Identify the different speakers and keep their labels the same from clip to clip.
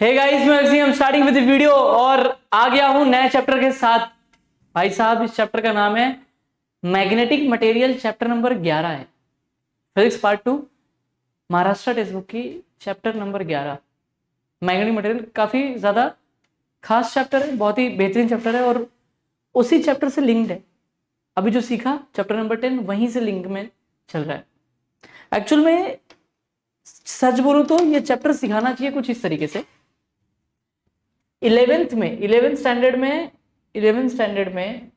Speaker 1: Hey guys, मैं हम starting with video और आ गया हूं नए चैप्टर के साथ। भाई साहब, इस चैप्टर का नाम है मैग्नेटिक मटेरियल। चैप्टर नंबर 11 है, physics part 2, Maharashtra text book की चैप्टर नंबर 11 मैग्नेटिक मटेरियल। काफी ज्यादा खास चैप्टर है, बहुत ही बेहतरीन चैप्टर है और उसी चैप्टर से लिंक्ड है। अभी जो सीखा चैप्टर नंबर 10 वहीं से लिंक में चल रहा है। एक्चुअल में सच बोलूं तो ये चैप्टर सिखाना चाहिए कुछ इस तरीके से। 11th स्टैंडर्ड में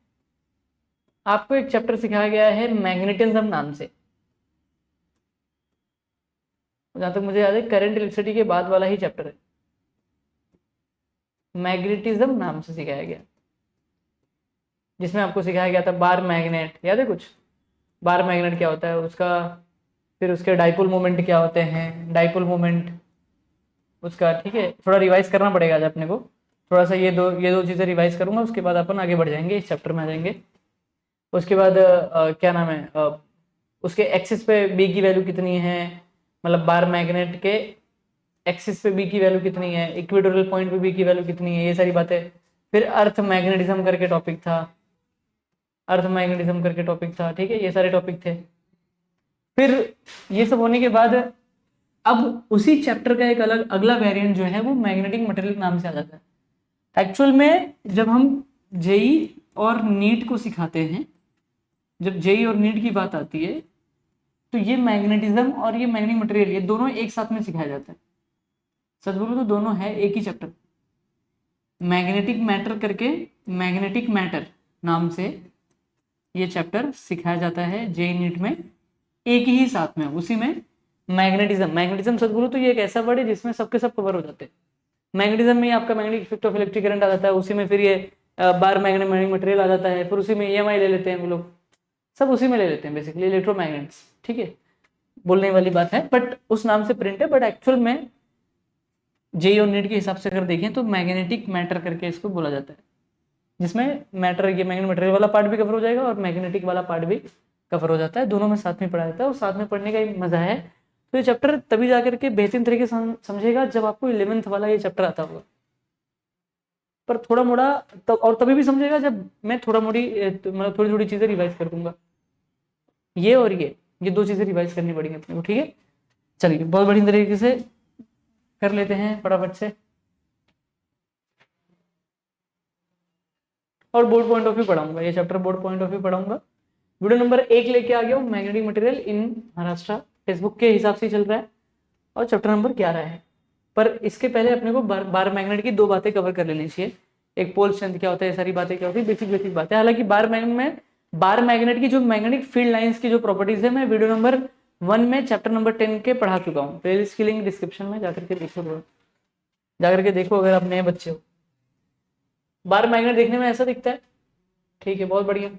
Speaker 1: आपको एक चैप्टर सिखाया गया है मैग्नेटिज्म नाम से। जहां तक मुझे याद है करंट इलेक्ट्रिसिटी के बाद वाला ही चैप्टर है। मैग्नेटिज्म नाम से सिखाया गया, जिसमें आपको सिखाया गया था बार मैग्नेट। याद है कुछ? बार मैग्नेट क्या होता है उसका, फिर उसके डाइपोल मोमेंट क्या होते हैं, डाइपोल मोमेंट उसका। ठीक है, थोड़ा रिवाइज करना पड़ेगा आज अपने को। थोड़ा सा ये दो चीजें रिवाइज करूंगा, उसके बाद अपन आगे बढ़ जाएंगे, इस चैप्टर में आ जाएंगे। उसके बाद क्या नाम है, उसके एक्सिस पे बी की वैल्यू कितनी है, मतलब बार मैग्नेट के एक्सिस पे बी की वैल्यू कितनी है, इक्वेटोरियल पॉइंट पे बी की वैल्यू कितनी है, ये सारी बातें। फिर अर्थ मैग्नेटिज्म करके टॉपिक था, ठीक है, ये सारे टॉपिक थे। फिर ये सब होने के बाद अब उसी चैप्टर का एक अलग अगला वेरिएंट जो है वो मैग्नेटिक मटेरियल नाम से आ जाता है। एक्चुअल में जब हम जेई और नीट को सिखाते हैं, जब जेई और नीट की बात आती है तो ये मैग्नेटिज्म और ये मैग्नेटिक मटेरियल, ये दोनों एक साथ में सिखाया जाता है। सच बोलो तो दोनों है एक ही चैप्टर। मैग्नेटिक मैटर करके, मैग्नेटिक मैटर नाम से ये चैप्टर सिखाया जाता है जेई नीट में, एक ही साथ में उसी में मैग्नेटिज्म सच बोलो तो ये एक ऐसा वर्ड है जिसमें सबके सब कवर हो जाते हैं। मैग्नेटिज्म में आपका magnetic effect of electric current आ जाता है, उसी में फिर ये बार मैग्नेटिक मटेरियल आ जाता है, फिर उसी में ईएमआई ले लेते हैं हम लोग, सब उसी में ले लेते हैं बेसिकली, इलेक्ट्रोमैग्नेट्स। ठीक है, बोलने वाली बात है बट उस नाम से प्रिंट है, बट एक्चुअल में जेई और नीट के हिसाब से अगर देखें तो मैग्नेटिक मैटर करके इसको बोला जाता है, जिसमें मैटर ये मैग्नेटिक मटेरियल वाला पार्ट भी कवर हो जाएगा और मैग्नेटिक वाला पार्ट भी कवर हो जाता है, दोनों में साथ में पढ़ा जाता है और साथ में पढ़ने का एक मजा है। तो ये चैप्टर तभी जाकर के बेहतरीन तरीके से समझेगा जब आपको 11th वाला ये चैप्टर आता होगा, पर थोड़ा मोड़ा तब, और तभी भी समझेगा जब मैं थोड़ा मोड़ी मतलब थोड़ी थोड़ी चीजें रिवाइज कर दूंगा। ये और ये दो चीजें रिवाइज करनी पड़ेंगी अपने को। ठीक है, चलिए बहुत बढ़िया तरीके से कर लेते हैं फटाफट से, और बोर्ड पॉइंट ऑफ व्यू पढ़ाऊंगा ये chapter, board point of view पढ़ाऊंगा। वीडियो नंबर 1 लेके आ गया हूँ, magnetic material in Maharashtra text book के हिसाब से चल रहा है और चैप्टर नंबर 11 है। पर इसके पहले अपने को बार मैग्नेट की दो बातें कवर कर लेनी चाहिए। एक पोल स्ट्रेंथ क्या होता है, सारी बातें क्या होती है, बेसिक बातें। हालांकि बार मैग्नेट की जो मैग्नेटिक फील्ड लाइंस की जो प्रॉपर्टीज है मैं वीडियो नंबर 1 में चैप्टर नंबर 10 के पढ़ा चुका हूँ। प्लेलिस्ट की लिंक डिस्क्रिप्शन में जाकर के देखो अगर आप नए बच्चे हो। बार मैग्नेट देखने में ऐसा दिखता है, ठीक है, बहुत बढ़िया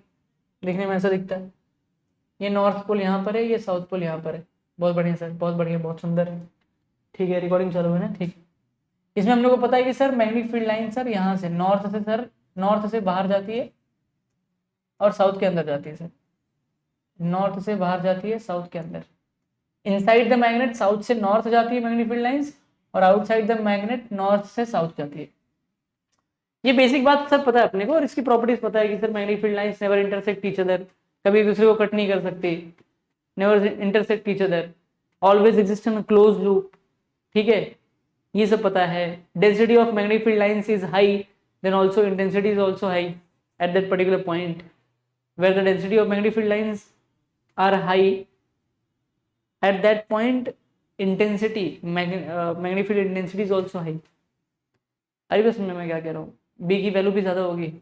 Speaker 1: देखने में ऐसा दिखता है। ये नॉर्थ पोल यहाँ पर है, ये साउथ पोल यहाँ पर है। बहुत बढ़िया सर, बहुत बढ़िया, बहुत सुंदर है। ठीक है, रिकॉर्डिंग चालू है ना? ठीक है। इसमें हम लोग को पता है कि sir magnetic field line sir यहाँ से नॉर्थ से बाहर जाती है और साउथ के अंदर जाती है। सर नॉर्थ से बाहर जाती है, साउथ के अंदर। इनसाइड द मैग्नेट साउथ से नॉर्थ जाती है मैग्नेटिक फील्ड लाइंस, और आउटसाइड द मैग्नेट नॉर्थ से साउथ जाती है। ये बेसिक बात सर पता है अपने को, और इसकी प्रॉपर्टीज पता है कि sir magnetic field lines never intersect each other, कभी एक दूसरे को कट नहीं कर सकती, never intersect each other, always exist in close loop. ठीक है, ये सब पता है। Density of magnetic field lines is high, then also intensity is also high at that particular point where the density of magnetic field lines are high at that point, magnetic field intensity is also high। अरे बस मैं क्या कह रहा हूँ, B की value भी ज्यादा होगी।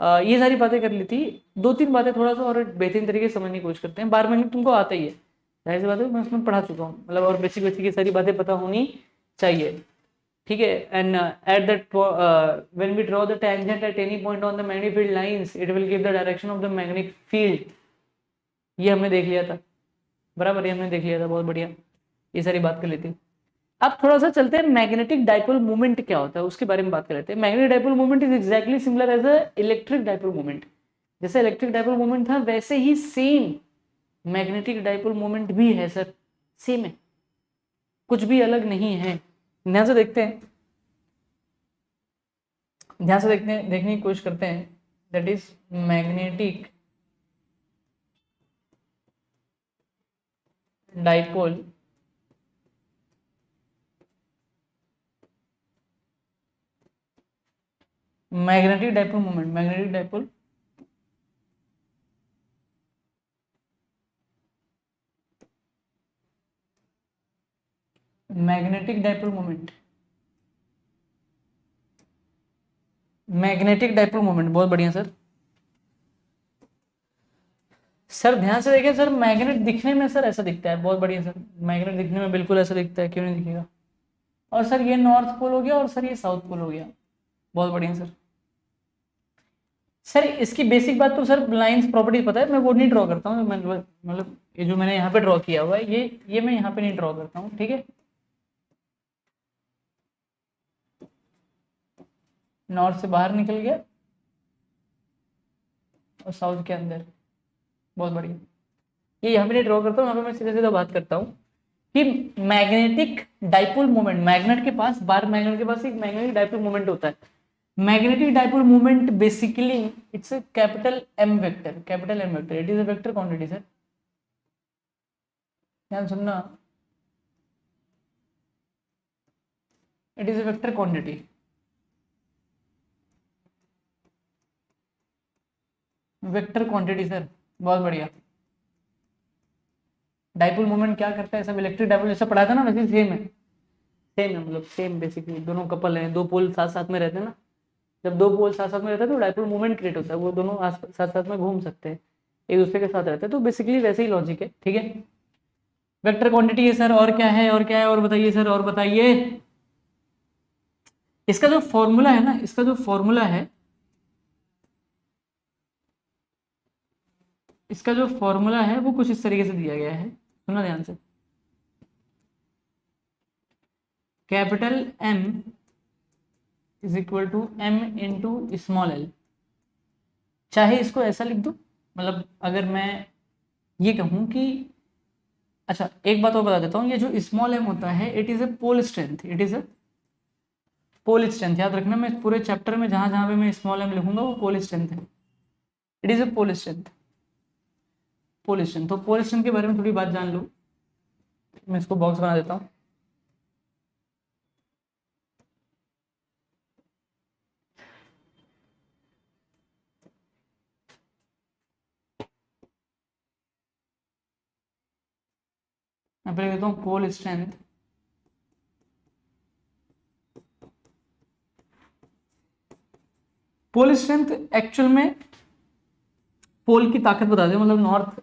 Speaker 1: ये सारी बातें कर ली थी, दो तीन बातें थोड़ा सा और बेहतरीन तरीके से समझने की कोशिश करते हैं। बार मैग्नेट तुमको आता ही है, जाहिर सी बात है, मैं उसमें पढ़ा चुका हूँ, मतलब और बेसिक ये सारी बातें पता होनी चाहिए। ठीक है, and at that when we draw the tangent at any point on the magnetic field lines it will give the direction of the magnetic field. ये हमने देख लिया था, बराबर, ये हमने देख लिया था, बहुत बढ़िया, ये सारी बात कर लेती। अब थोड़ा सा चलते हैं मैग्नेटिक डाइपोल मूवमेंट क्या होता है उसके बारे में बात कर लेते हैं। Magnetic dipole movement is exactly similar as a electric dipole movement. जैसे इलेक्ट्रिक डाइपोल मूवमेंट था वैसे ही सेम मैग्नेटिक डाइपोल मूवमेंट भी है सर, सेम है, कुछ भी अलग नहीं है। ध्यान से देखते हैं, ध्यान से देखते हैं, देखने की कोशिश करते हैं। That is magnetic dipole magnetic dipole moment, magnetic dipole magnetic dipole moment, magnetic dipole moment, बहुत बढ़िया सर। सर ध्यान से देखिए सर, मैग्नेट दिखने में सर ऐसा दिखता है, बहुत बढ़िया सर, मैग्नेट दिखने में बिल्कुल ऐसा दिखता है, क्यों नहीं दिखेगा। और सर ये नॉर्थ पोल हो गया और सर ये साउथ पोल हो गया, बहुत बढ़िया सर। सर इसकी बेसिक बात तो सर लाइंस प्रॉपर्टी पता है, मैं वो नहीं ड्रॉ करता हूँ, मतलब ये जो मैंने यहाँ पे ड्रॉ किया हुआ है ये मैं यहाँ पे नहीं ड्रॉ करता हूँ, ठीक है। नॉर्थ से बाहर निकल गया और साउथ के अंदर, बहुत बढ़िया। ये यहाँ पे नहीं ड्रॉ करता हूँ, यहाँ पे मैं सीधा सीधा बात करता हूँ कि मैग्नेटिक डाइपोल मोमेंट, मैग्नेट के पास, बार मैग्नेट के पास एक मैग्नेटिक डाइपोल मोमेंट होता है। Magnetic dipole moment basically it's a capital M vector, capital M vector, it is a vector quantity sir, ध्यान सुनना, it is a vector quantity. Vector quantity sir, बहुत बढ़िया। Dipole moment क्या करता है, सब इलेक्ट्रिक डाइपोल जैसा पढ़ा था ना वैसे सेम है, सेम है, मतलब सेम बेसिकली, दोनों कपल हैं, दो पोल साथ साथ में रहते हैं ना, जब दो पोल साथ साथ में रहते हैं तो डाइपोल मोमेंट क्रिएट होता है, वो दोनों साथ साथ में घूम सकते हैं, एक दूसरे के साथ रहते हैं, तो बेसिकली वैसे ही लॉजिक है, ठीक है। वेक्टर क्वांटिटी है सर, और क्या है, और क्या है, और बताइए सर, और बताइए। इसका जो फॉर्मूला है ना, इसका जो फॉर्मूला है, इसका जो फॉर्मूला है वो कुछ इस तरीके से दिया गया है, सुनना ध्यान से। Capital M is equal to M into small L, चाहे इसको ऐसा लिख दो, मतलब अगर मैं ये कहूं कि, अच्छा एक बात और बता देता हूँ, ये जो स्मॉल एम होता है it is a pole strength, it is a pole strength, याद रखना, मैं पूरे चैप्टर में जहां जहां पे मैं स्मॉल एम लिखूंगा वो पोल स्ट्रेंथ है, it is a pole strength, pole strength. तो पोल स्ट्रेंथ के बारे में थोड़ी बात जान लो, मैं इसको बॉक्स बना देता हूँ। मैं पहले देता हूँ pole strength, pole strength actual में पोल की ताकत बता दे, मतलब नॉर्थ,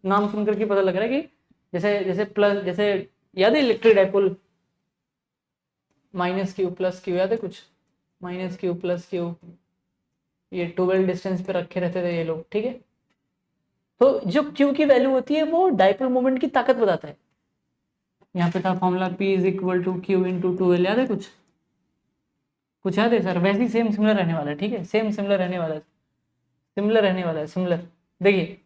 Speaker 1: नाम सुनकर के पता लग रहा है कि जैसे जैसे प्लस, जैसे याद है electric dipole, minus Q plus Q, याद है कुछ, माइनस क्यू प्लस क्यू, ये 12 डिस्टेंस पे रखे रहते थे ये लोग, ठीक है। तो जो क्यू की वैल्यू होती है वो डाइपोल मोमेंट की ताकत बताता है, यहाँ पे था formula P is equal to Q into 2L, याद है कुछ, कुछ याद है सर, वैसे ही सेम सिमिलर रहने वाला है, ठीक है, सेम सिमिलर रहने वाला है, सिमिलर रहने वाला है, सिमिलर। देखिए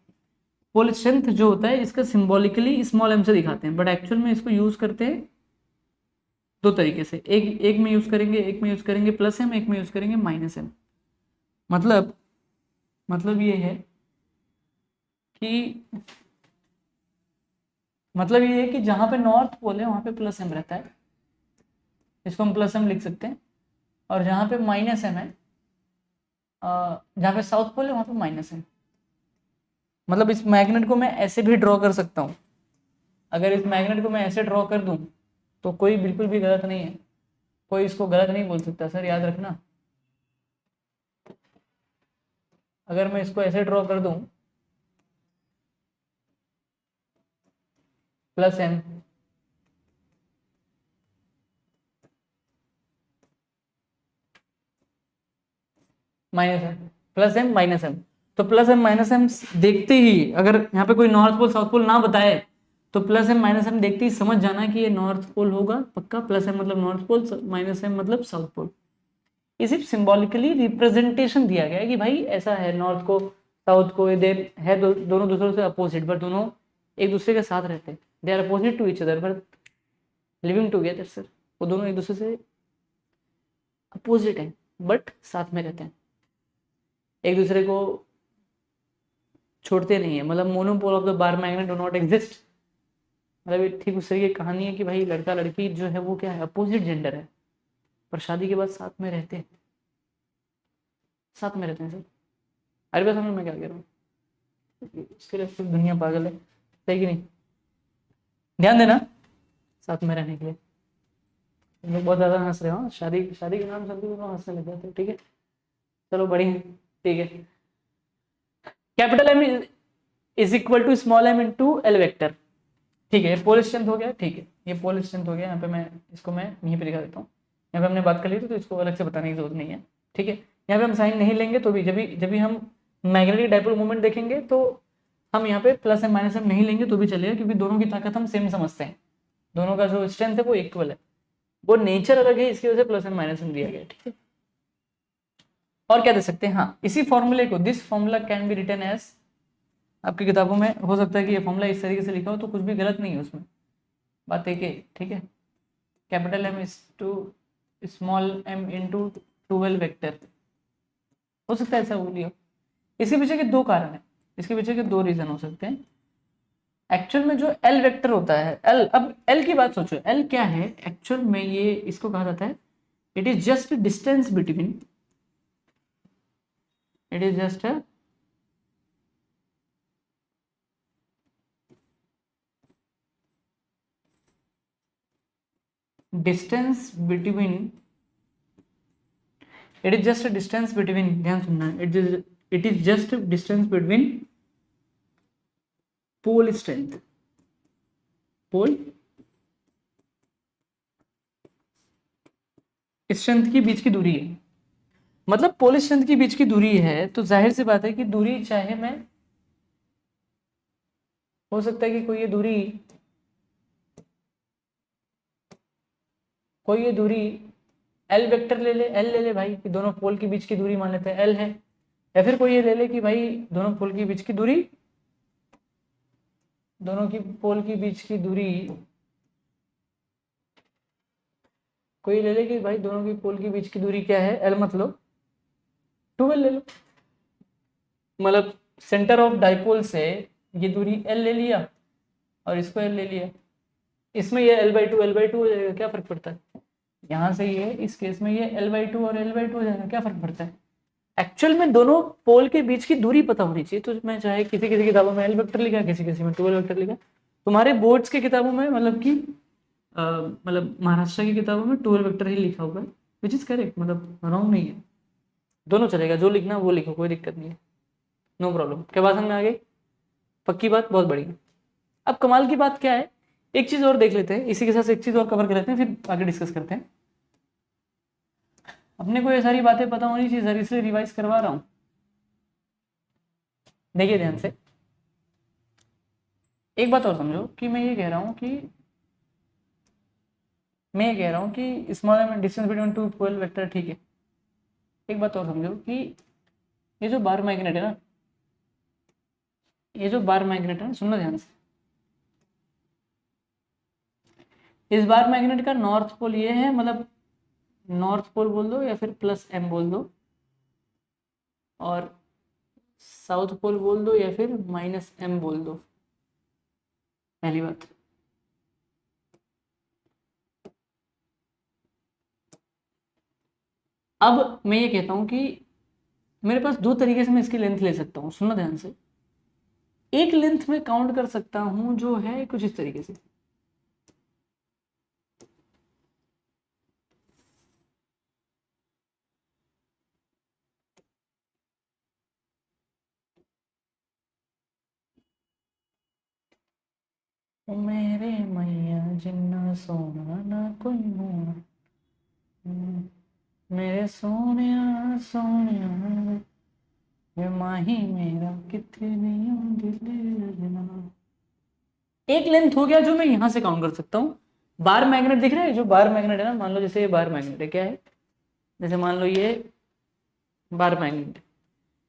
Speaker 1: पोल स्ट्रेंथ जो होता है इसका सिंबॉलिकली स्मॉल एम से दिखाते हैं, बट एक्चुअल में इसको यूज करते हैं दो तरीके से, एक एक में यूज करेंगे, एक में यूज करेंगे प्लस एम, एक में यूज करेंगे माइनस एम। मतलब ये है कि, मतलब ये है कि जहां पे नॉर्थ पोल है वहां पे प्लस एम रहता है, इसको हम प्लस एम लिख सकते हैं, और जहां पे माइनस एम है, जहां पे साउथ पोल है वहां पे माइनस एम। मतलब इस मैग्नेट को मैं ऐसे भी ड्रॉ कर सकता हूँ, अगर इस मैग्नेट को मैं ऐसे ड्रॉ कर दूं तो कोई बिल्कुल भी गलत नहीं है, कोई इसको गलत नहीं बोल सकता सर, याद रखना। अगर मैं इसको ऐसे ड्रॉ कर दूं plus M, minus M, plus M minus M, तो प्लस एम माइनस एम देखते ही, अगर यहाँ पे कोई नॉर्थ पोल साउथ पोल ना बताए तो प्लस एम माइनस एम देखते ही समझ जाना कि ये नॉर्थ पोल होगा पक्का, प्लस एम मतलब नॉर्थ पोल, माइनस एम मतलब साउथ पोल। ये सिर्फ सिंबॉलिकली रिप्रेजेंटेशन दिया गया है कि भाई ऐसा है, नॉर्थ को साउथ को इधर है, दोनों दूसरों से अपोजिट, पर दोनों एक दूसरे के साथ रहते हैं, they are opposite to each other but living together sir, वो दोनों एक दूसरे से अपोजिट हैं बट साथ में रहते हैं, एक दूसरे को छोड़ते नहीं है। मतलब monopole of the bar magnet do not exist. मतलब ये ठीक उस तरीके की कहानी है कि भाई लड़का लड़की जो है वो क्या है, अपोजिट जेंडर है, पर शादी के बाद साथ में रहते हैं, साथ में रहते हैं सर। अरे बस समझ में क्या कह रहा हूँ, इसके लिए फिर दुनिया पागल है, सही कि नहीं? ध्यान देना साथ में रहने के लिए। तुम लोग बहुत ज़्यादा हंस रहे हो, शादी शादी के नाम सुनते हो हंसने लग जाते हो, ठीक है चलो बढ़िया, ठीक है। Capital M is equal to small M into L vector, ठीक है। पोल स्ट्रेंथ हो गया, ठीक है, ये पोल स्ट्रेंथ हो गया। यहाँ पे मैं इसको मैं यहीं पे दिखा देता हूँ। यहाँ पे हमने बात कर ली थी तो इसको अलग से बताने की जरूरत नहीं है, ठीक है। यहाँ पे हम साइन नहीं लेंगे तो भी जब भी हम मैग्नेटिक डाइपोल मोमेंट देखेंगे तो हम यहाँ पे प्लस एम माइनस एम नहीं लेंगे तो भी चलेगा, क्योंकि दोनों की ताकत हम सेम समझते हैं, दोनों का जो स्ट्रेंथ है वो इक्वल है, वो नेचर अलग है, इसकी वजह से प्लस एम माइनस एम दिया गया, ठीक है। और क्या दे सकते हैं, हाँ इसी फॉर्मूले को, this formula can be written as, आपकी किताबों में हो सकता है कि ये फॉर्मूला इस तरीके से लिखा हो तो कुछ भी गलत नहीं है उसमें, बात एक है, ठीक है। Capital M is to small M into 12 vector, हो सकता है ऐसा बोल लिया। इसके पीछे के दो कारण है, इसके पीछे के दो रीजन हो सकते हैं। एक्चुअल में जो एल वेक्टर होता है, एल, अब एल की बात सोचो, एल क्या है एक्चुअल में, ये इसको कहा जाता है it is just distance between, it is just distance between, it is just distance between, ध्यान सुनना, it is just distance between pole strength, pole strength की बीच की दूरी है। मतलब पोल स्ट्रेंथ की बीच की दूरी है तो जाहिर सी बात है कि दूरी चाहे मैं, हो सकता है कि कोई ये दूरी एल वेक्टर ले ले, एल ले ले भाई कि दोनों पोल के बीच की दूरी मान लेते हैं एल है, या फिर कोई ये ले ले कि भाई दोनों पोल के बीच की दूरी, दोनों की पोल के बीच की दूरी, कोई ले ले कि भाई दोनों की पोल के बीच की दूरी क्या है, एल मतलब 12 ले लो। मतलब सेंटर ऑफ डाइपोल से ये दूरी एल ले लिया और इसको एल ले लिया, इसमें ये L/2 हो जाएगा, क्या फर्क पड़ता है, यहाँ से ये इस केस में ये L/2 और L/2 हो जाएगा, क्या फर्क पड़ता है। एक्चुअल में दोनों पोल के बीच की दूरी पता होनी चाहिए, तो मैं चाहे किसी किसी किताबों में एल वेक्टर लिखा, किसी किसी में 12 वेक्टर लिखा, तुम्हारे बोर्ड्स की किताबों में मतलब कि मतलब महाराष्ट्र की किताबों में 12 वेक्टर ही लिखा होगा, विच इज करेक्ट, मतलब रॉन्ग नहीं है, दोनों चलेगा, जो लिखना वो लिखो, कोई दिक्कत नहीं है, नो प्रॉब्लम। क्या बात समझ में आ गई, पक्की बात, बहुत बढ़िया। अब कमाल की बात क्या है, एक चीज और देख लेते हैं, इसी के साथ एक चीज और कवर कर लेते हैं, फिर आगे डिस्कस करते हैं। अपने को ये सारी बातें पता होनी चाहिए सर, इसलिए रिवाइज करवा रहा हूं। देखिए ध्यान से, एक बात और समझो कि मैं ये कह रहा हूं कि स्मॉल डिस्टेंस बिटवीन टू पोल वेक्टर, ठीक है। एक बात और समझो कि ये जो बार मैग्नेट है ना, ये जो बार मैग्नेट है ना, सुनना ध्यान से, इस बार मैग्नेट का नॉर्थ पोल ये है, मतलब नॉर्थ पोल बोल दो या फिर प्लस एम बोल दो, और साउथ पोल बोल दो या फिर माइनस एम बोल दो, पहली बात। अब मैं ये कहता हूं कि मेरे पास दो तरीके से मैं इसकी लेंथ ले सकता हूं, सुनना ध्यान से। एक लेंथ में काउंट कर सकता हूं जो है कुछ इस तरीके से, मेरे मैया जिन्ना सोना ना कोई मोना, मेरे सोनिया सोनिया ये माही मेरा कितनी दिल, एक लेंथ हो गया जो मैं यहां से काउंट कर सकता हूँ। बार मैग्नेट दिख रहा है, जो बार मैग्नेट है ना, मान लो जैसे ये बार मैग्नेट है, क्या है, जैसे मान लो ये bar magnet,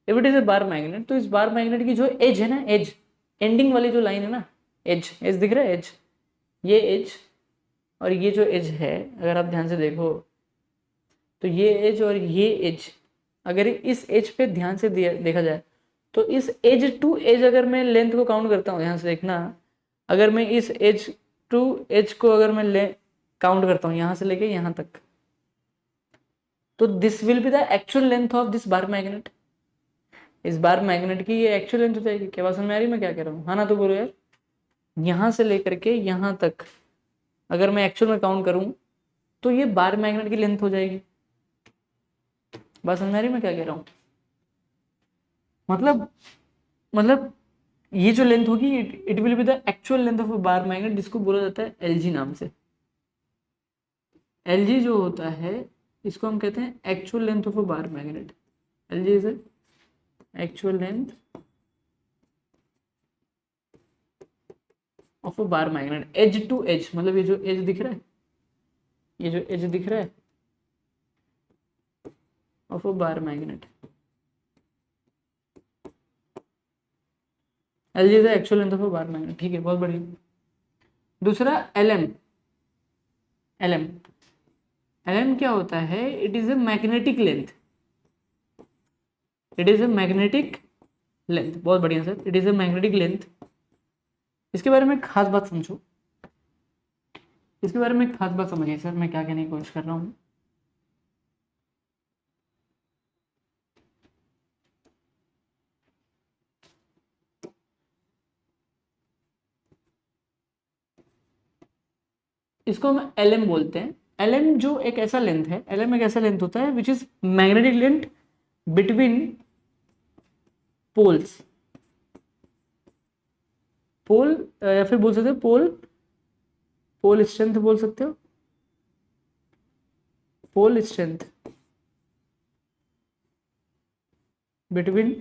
Speaker 1: if it is A bar magnet, तो इस बार मैग्नेट की जो एज है ना, एज एंडिंग वाली जो लाइन है ना, एज एज दिख रहा है, एज, ये एज और ये जो एज है, अगर आप ध्यान से देखो तो ये एज और ये एज, अगर इस एज पे ध्यान से देखा जाए तो इस एज टू एज अगर मैं लेंथ को काउंट करता हूँ, ध्यान से देखना, अगर मैं इस एज टू एज को अगर मैं काउंट करता हूँ यहाँ से लेके यहाँ तक, तो this will be the actual length of this bar magnet. इस बार मैग्नेट की ये एक्चुअल लेंथ हो जाएगी। क्या बात समझ में आ रही मैं क्या कह रहा हूँ? हाँ ना तो बोलो यार। यहाँ से लेकर के यहाँ तक अगर मैं एक्चुअल में काउंट करूँ तो ये बार मैग्नेट की लेंथ हो जाएगी। बात समझ में आ रही मैं क्या कह रहा हूँ? मतलब ये जो लेंथ होगी it will be the actual length of a bar magnet, जिसको बोला जाता है एलजी नाम से। एलजी जो होता है इसको हम कहते हैं actual length of a bar magnet. LG is actual length of a bar magnet edge to edge, मतलब ये जो एज दिख रहा है, ये जो एज दिख रहा है of a bar magnet, LG is actual length of a bar magnet. ठीक है, बहुत बढ़िया। दूसरा एलएम। एलएम एलएम क्या होता है? It is a magnetic length. It is a magnetic length. बहुत बढ़िया sir, it is a magnetic length. इसके बारे में खास बात समझो, इसके बारे में खास बात समझिए सर, मैं क्या कहने की कोशिश कर रहा हूँ। इसको हम एलएम बोलते हैं। एलएम जो एक ऐसा लेंथ है, एलएम एक ऐसा लेंथ होता है which is magnetic length between poles. Pole या फिर बोल सकते हो पोल, पोल स्ट्रेंथ बोल सकते हो, pole strength between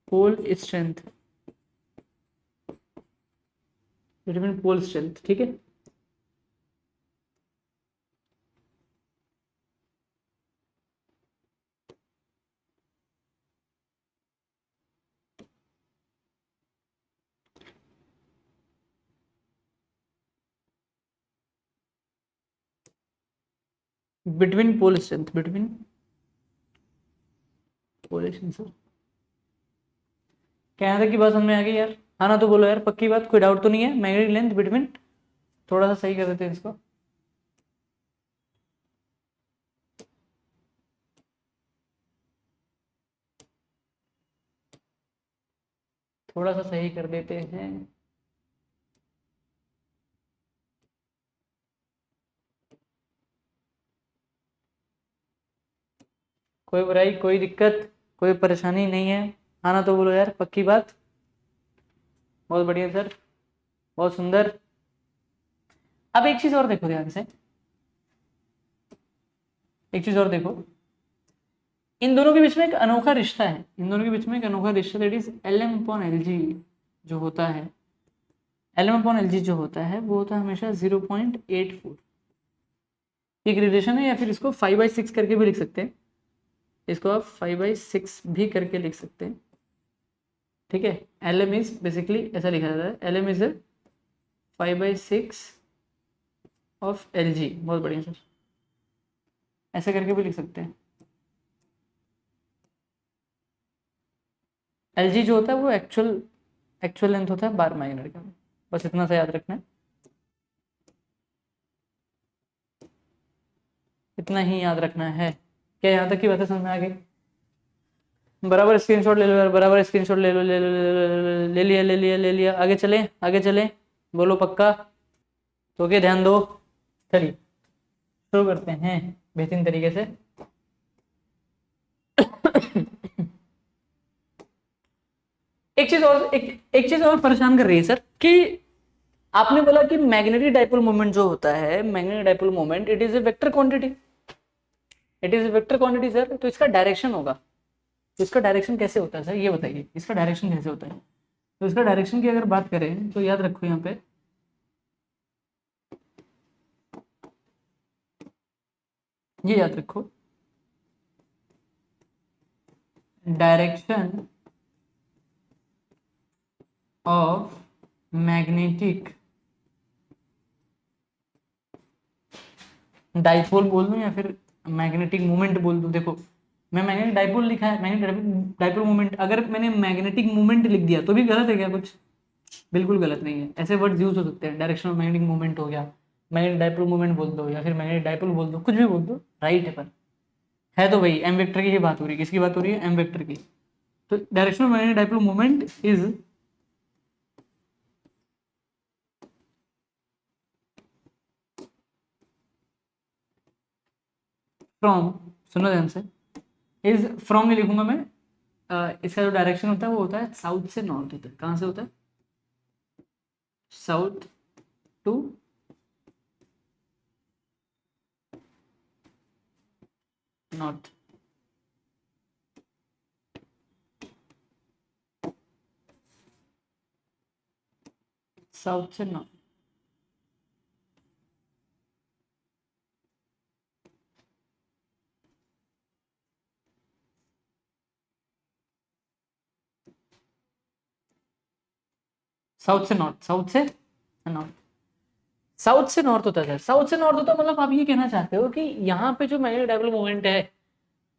Speaker 1: pole strength, between pole strength. ठीक है, between pole strength, between pole strength. क्या तक की बात समझ में आ गई यार? हाँ ना तो बोलो यार, पक्की बात, कोई डाउट तो नहीं है? मैग्नेटिक लेंथ बिटवीन, थोड़ा सा सही कर देते हैं इसको। थोड़ा सा सही कर देते हैं। कोई बुराई, कोई दिक्कत, कोई परेशानी नहीं है? हाँ ना तो बोलो यार, पक्की बात। बहुत बढ़िया सर, बहुत सुंदर। अब एक चीज और देखो ध्यान से, एक चीज और देखो, इन दोनों के बीच में एक अनोखा रिश्ता है। इन दोनों के बीच में एक अनोखा रिश्ता, that is L M upon L G जो होता है। L M upon L G जो होता है वो होता है हमेशा 0.84। एक रिलेशन है, या फिर इसको 5/6 करके भी लिख सकते हैं। इसको आप 5/6 भी करके लिख सकते हैं। ठीक है, एल एम इज बेसिकली ऐसा लिखा जाता है, L M is 5/6 of L G. बहुत बढ़िया सर, ऐसे करके भी लिख सकते हैं। एल जी जो होता है वो एक्चुअल एक्चुअल लेंथ होता है बार मैग्नेट का। बस इतना सा याद रखना है, इतना ही याद रखना है। क्या यहाँ तक की बातें समझ में आ गई? बराबर स्क्रीनशॉट ले लो यार, बराबर स्क्रीनशॉट ले लो, ले लो, ले लो, ले लिया, ले लिया, ले लिया। आगे चले, आगे चले, बोलो पक्का? तो क्या ध्यान दो। चलिए शुरू करते हैं बेहतरीन तरीके से। एक चीज और परेशान कर रही है सर कि आपने बोला कि मैग्नेटिक डाइपोल मोमेंट जो होता है, magnetic dipole moment, it is A vector quantity. It is A vector quantity sir, तो इसका डायरेक्शन होगा। तो इसका डायरेक्शन कैसे होता है सर, ये बताइए, इसका डायरेक्शन कैसे होता है? तो इसका डायरेक्शन की अगर बात करें तो याद रखो यहाँ पे, ये याद रखो, डायरेक्शन ऑफ मैग्नेटिक डाइपोल बोल दूं या फिर मैग्नेटिक मोमेंट बोल दूं? देखो मैं मैग्नेटिक डाइपोल लिखा है, मैग्नेटिक डाइपोल मोमेंट, अगर मैंने मैग्नेटिक मोमेंट लिख दिया तो भी गलत है क्या कुछ? बिल्कुल गलत नहीं है। ऐसे वर्ड यूज हो सकते हैं, डायरेक्शन ऑफ मैग्नेटिक मोमेंट हो गया, मैग्नेटिक डाइपोल मोमेंट बोल दो, या फिर मैग्नेटिक डाइपोल बोल दो, कुछ भी बोल दो, राइट है। पर है तो वही एम वेक्टर की ही बात हो रही है। किसकी बात हो रही है? एम वेक्टर की। तो direction of magnetic dipole moment is from, सुनो ध्यान से, इज फ्रॉम नहीं लिखूंगा मैं, इसका जो डायरेक्शन होता है वो होता है साउथ से नॉर्थ होता है। कहाँ से होता है? South to north. साउथ से नॉर्थ। साउथ से नॉर्थ, साउथ से नॉर्थ, साउथ से नॉर्थ होता है। साउथ से नॉर्थ होता है मतलब आप ये कहना चाहते हो कि यहाँ पे जो मैग्नेटिक डाइपोल मोमेंट है,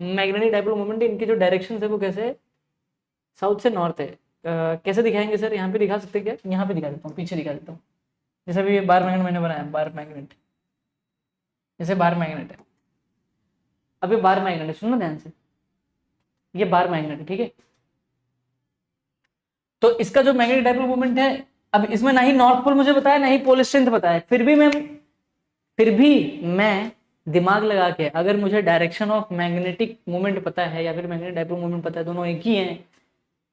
Speaker 1: मैग्नेटिक डाइपोल मोमेंट, इनकी जो डायरेक्शन है वो कैसे है? साउथ से नॉर्थ है। कैसे दिखाएंगे सर? यहाँ पे दिखा सकते हैं क्या? यहाँ पे दिखा देता हूँ, पीछे दिखा देता हूँ। जैसे अभी ये बार मैग्नेट मैंने बनाया, बार मैग्नेट, जैसे बार मैग्नेट है। अब ये बार मैग्नेट है, सुनना ध्यान से, ये बार मैग्नेट है, ठीक है। तो इसका जो मैग्नेटिक डाइपोल मोमेंट है, अब इसमें ना ही नॉर्थ पोल मुझे बताया, ना ही पोल स्ट्रेंथ बताया, फिर भी मैं दिमाग लगा के, अगर मुझे डायरेक्शन ऑफ मैग्नेटिक मोमेंट पता है या फिर मैग्नेटिक डाइपोल मोमेंट पता है, दोनों एक ही हैं,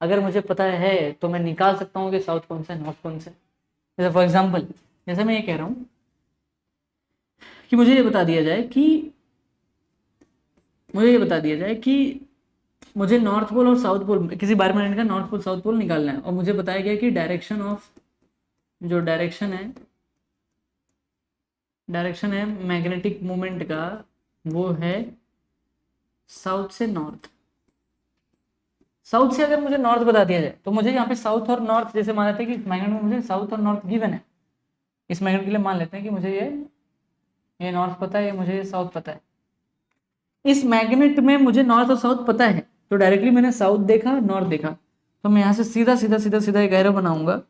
Speaker 1: अगर मुझे पता है तो मैं निकाल सकता हूँ कि साउथ कौन सा है, नॉर्थ कौन सा है। जैसे फॉर एग्जाम्पल, जैसे मैं ये कह रहा हूँ कि मुझे ये बता दिया जाए कि मुझे नॉर्थ पोल और साउथ पोल, किसी बार मैग्नेट का नॉर्थ पोल साउथ पोल निकालना है, और मुझे बताया गया कि जो डायरेक्शन है मैग्नेटिक मोमेंट का, वो है साउथ से नॉर्थ। साउथ से अगर मुझे नॉर्थ बता दिया जाए तो मुझे यहाँ पे साउथ और नॉर्थ, जैसे मान लेते हैं कि मैग्नेट में मुझे साउथ और नॉर्थ गिवन है, इस मैग्नेट के लिए मान लेते हैं कि मुझे ये नॉर्थ पता है, ये मुझे ये साउथ पता है। इस मैग्नेट में मुझे नॉर्थ और साउथ पता है, तो डायरेक्टली मैंने साउथ देखा, नॉर्थ देखा, तो मैं यहाँ से सीधा सीधा सीधा सीधा एक एरो बनाऊंगा,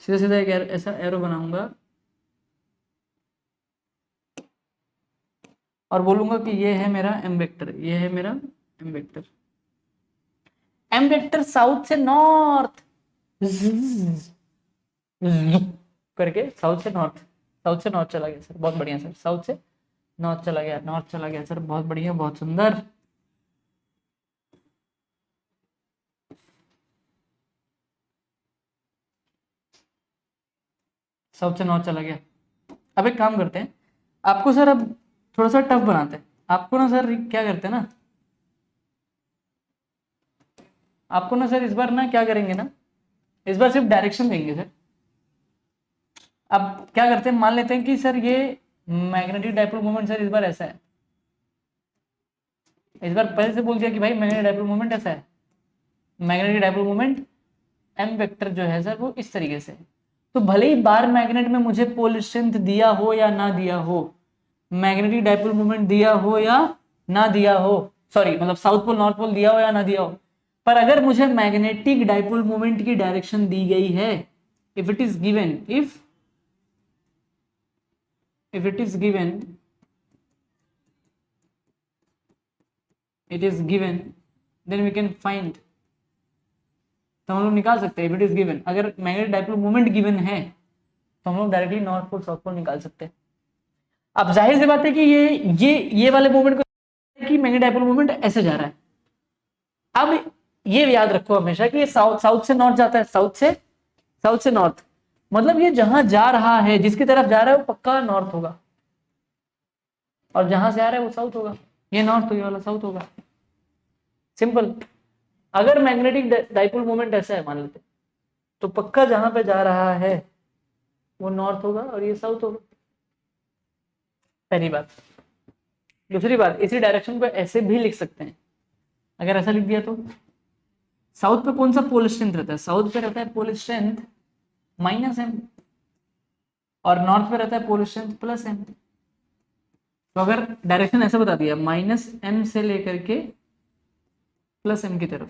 Speaker 1: सीधा सीधा एक ऐसा एरो बनाऊंगा और बोलूंगा कि ये है मेरा एम वेक्टर, ये है मेरा M vector. M vector south से नॉर्थ करके साउथ से नॉर्थ चला गया सर, बहुत बढ़िया सर। साउथ से नॉर्थ चला गया, नॉर्थ चला गया सर, बहुत बढ़िया, बहुत सुंदर। साउथ से नॉर्थ चला गया। अब एक काम करते हैं, आपको सर अब थोड़ा सा टफ बनाते हैं आपको ना सर। क्या करते हैं ना, आपको ना सर इस बार ना क्या करेंगे ना, इस बार सिर्फ डायरेक्शन देंगे सर। अब क्या करते हैं, मान लेते हैं कि सर ये मैग्नेटिक डाइपोल मोमेंट सर इस बार ऐसा है, इस बार पहले से बोल दिया कि भाई मैग्नेटिक डाइपोल मोमेंट ऐसा है, magnetic dipole moment M vector जो है सर वो इस तरीके से है। तो भले ही बार मैग्नेट में मुझे पोल स्ट्रेंथ दिया हो या ना दिया हो, मैग्नेटिक डाइपोल मोमेंट दिया हो या ना दिया हो, सॉरी मतलब साउथ पोल नॉर्थ पोल दिया हो या ना दिया हो, पर अगर मुझे मैग्नेटिक डाइपोल मोमेंट की डायरेक्शन दी गई है, if it is given, if it is given, it is given, then we can find, तो हम लोग निकाल सकते हैं। इफ इट इज गिवन, अगर मैग्नेटिक डाइपोल मोमेंट गिवन है तो हम लोग directly north pole south pole निकाल सकते हैं। अब जाहिर सी बात है कि ये वाले मोमेंट को कि मैग्नेटिक डाइपोल मोमेंट ऐसे जा रहा है। अब ये याद रखो हमेशा कि ये साउथ से नॉर्थ जाता है, साउथ से नॉर्थ, मतलब ये जहां जा रहा है, जिसकी तरफ जा रहा है वो पक्का नॉर्थ होगा, और जहां से आ रहा है वो साउथ होगा। ये नॉर्थ तो ये वाला साउथ होगा, सिंपल। अगर मैग्नेटिक डाइपोल मोमेंट ऐसा है मान लेते, तो पक्का जहां पे जा रहा है वो नॉर्थ होगा और ये साउथ होगा, पहली बात। दूसरी बात, इसी डायरेक्शन को ऐसे भी लिख सकते हैं, अगर ऐसा लिख दिया तो साउथ पे कौन सा पोल स्ट्रेंथ रहता है? साउथ पे रहता है पोल स्ट्रेंथ -m, और नॉर्थ पे रहता है पोल स्ट्रेंथ +m। तो अगर डायरेक्शन ऐसे बता दिया -m से लेकर के +m की तरफ,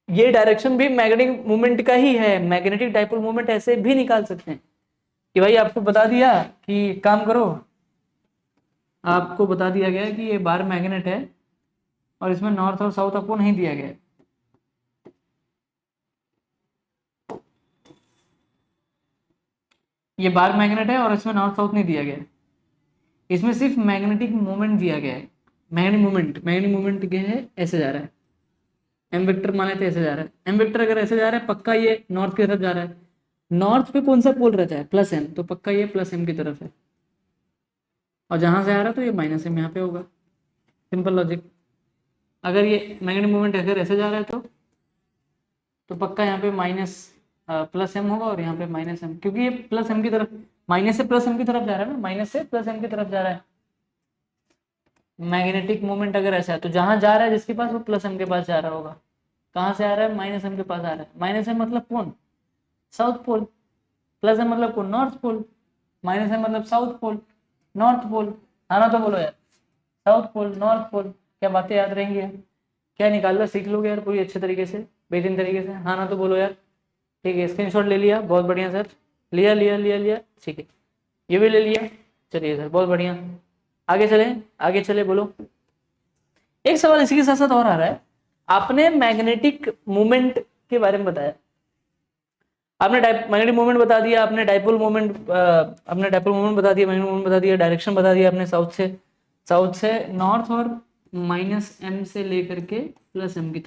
Speaker 1: ये डायरेक्शन भी मैग्नेटिक मोमेंट का ही है। मैग्नेटिक डाइपोल मोमेंट ऐसे भी निकाल सकते हैं कि भाई आपको बता दिया कि काम करो, आपको बता दिया गया कि ये बार मैग्नेट है और इसमें नॉर्थ और साउथ आपको नहीं दिया गया है, ये बार मैग्नेट है और इसमें नॉर्थ साउथ नहीं दिया गया है, इसमें सिर्फ मैग्नेटिक मोमेंट दिया गया है। मैग्नेटिक मोमेंट क्या है, ऐसे जा रहा है, एम वेक्टर मान लेते ऐसे जा रहा है, एम वेक्टर अगर ऐसे जा रहा है पक्का ये नॉर्थ की तरफ जा रहा है। नॉर्थ पे कौन सा पोल रहता है, +m, तो पक्का ये +m की तरफ है, और जहां से आ रहा है तो ये -m यहाँ पे होगा। Simple logic. अगर ये मैग्नेटिक मोमेंट अगर ऐसे जा रहा है तो पक्का यहाँ पे +m होगा और यहाँ पे -m, क्योंकि ये +m की तरफ, माइनस से +m की तरफ जा रहा है ना, माइनस से +m की तरफ जा रहा है। मैग्नेटिक मोमेंट अगर ऐसा है तो जहां जा रहा है जिसके पास, वो +m के पास जा रहा होगा। कहाँ से आ रहा है, -m के पास आ रहा है। -m मतलब कौन, साउथ पोल। +m मतलब कौन, नॉर्थ पोल। -m मतलब साउथ पोल, नॉर्थ पोल। आना तो बोलो यार, साउथ पोल, नॉर्थ पोल, क्या बातें याद रहेंगी यार, क्या निकाल लो, सीख लोगे यार पूरी अच्छे तरीके से, बेहतरीन तरीके से। हाँ ना तो बोलो यार। ठीक है, स्क्रीनशॉट ले लिया, बहुत बढ़िया सर, लिया लिया लिया लिया, ठीक है, ये भी ले लिया। चलिए सर, बहुत बढ़िया, आगे चले, आगे चले, बोलो। एक सवाल इसी के साथ साथ और आ रहा है, आपने मैग्नेटिक मूवमेंट के बारे में बताया, आपने मैग्नेटिक मूवमेंट बता दिया, आपने डाइपोल मूवमेंट बता दिया, मैग्नेटिक मूवमेंट बता दिया, डायरेक्शन बता दिया आपने, साउथ से नॉर्थ और -m से लेकर के +m की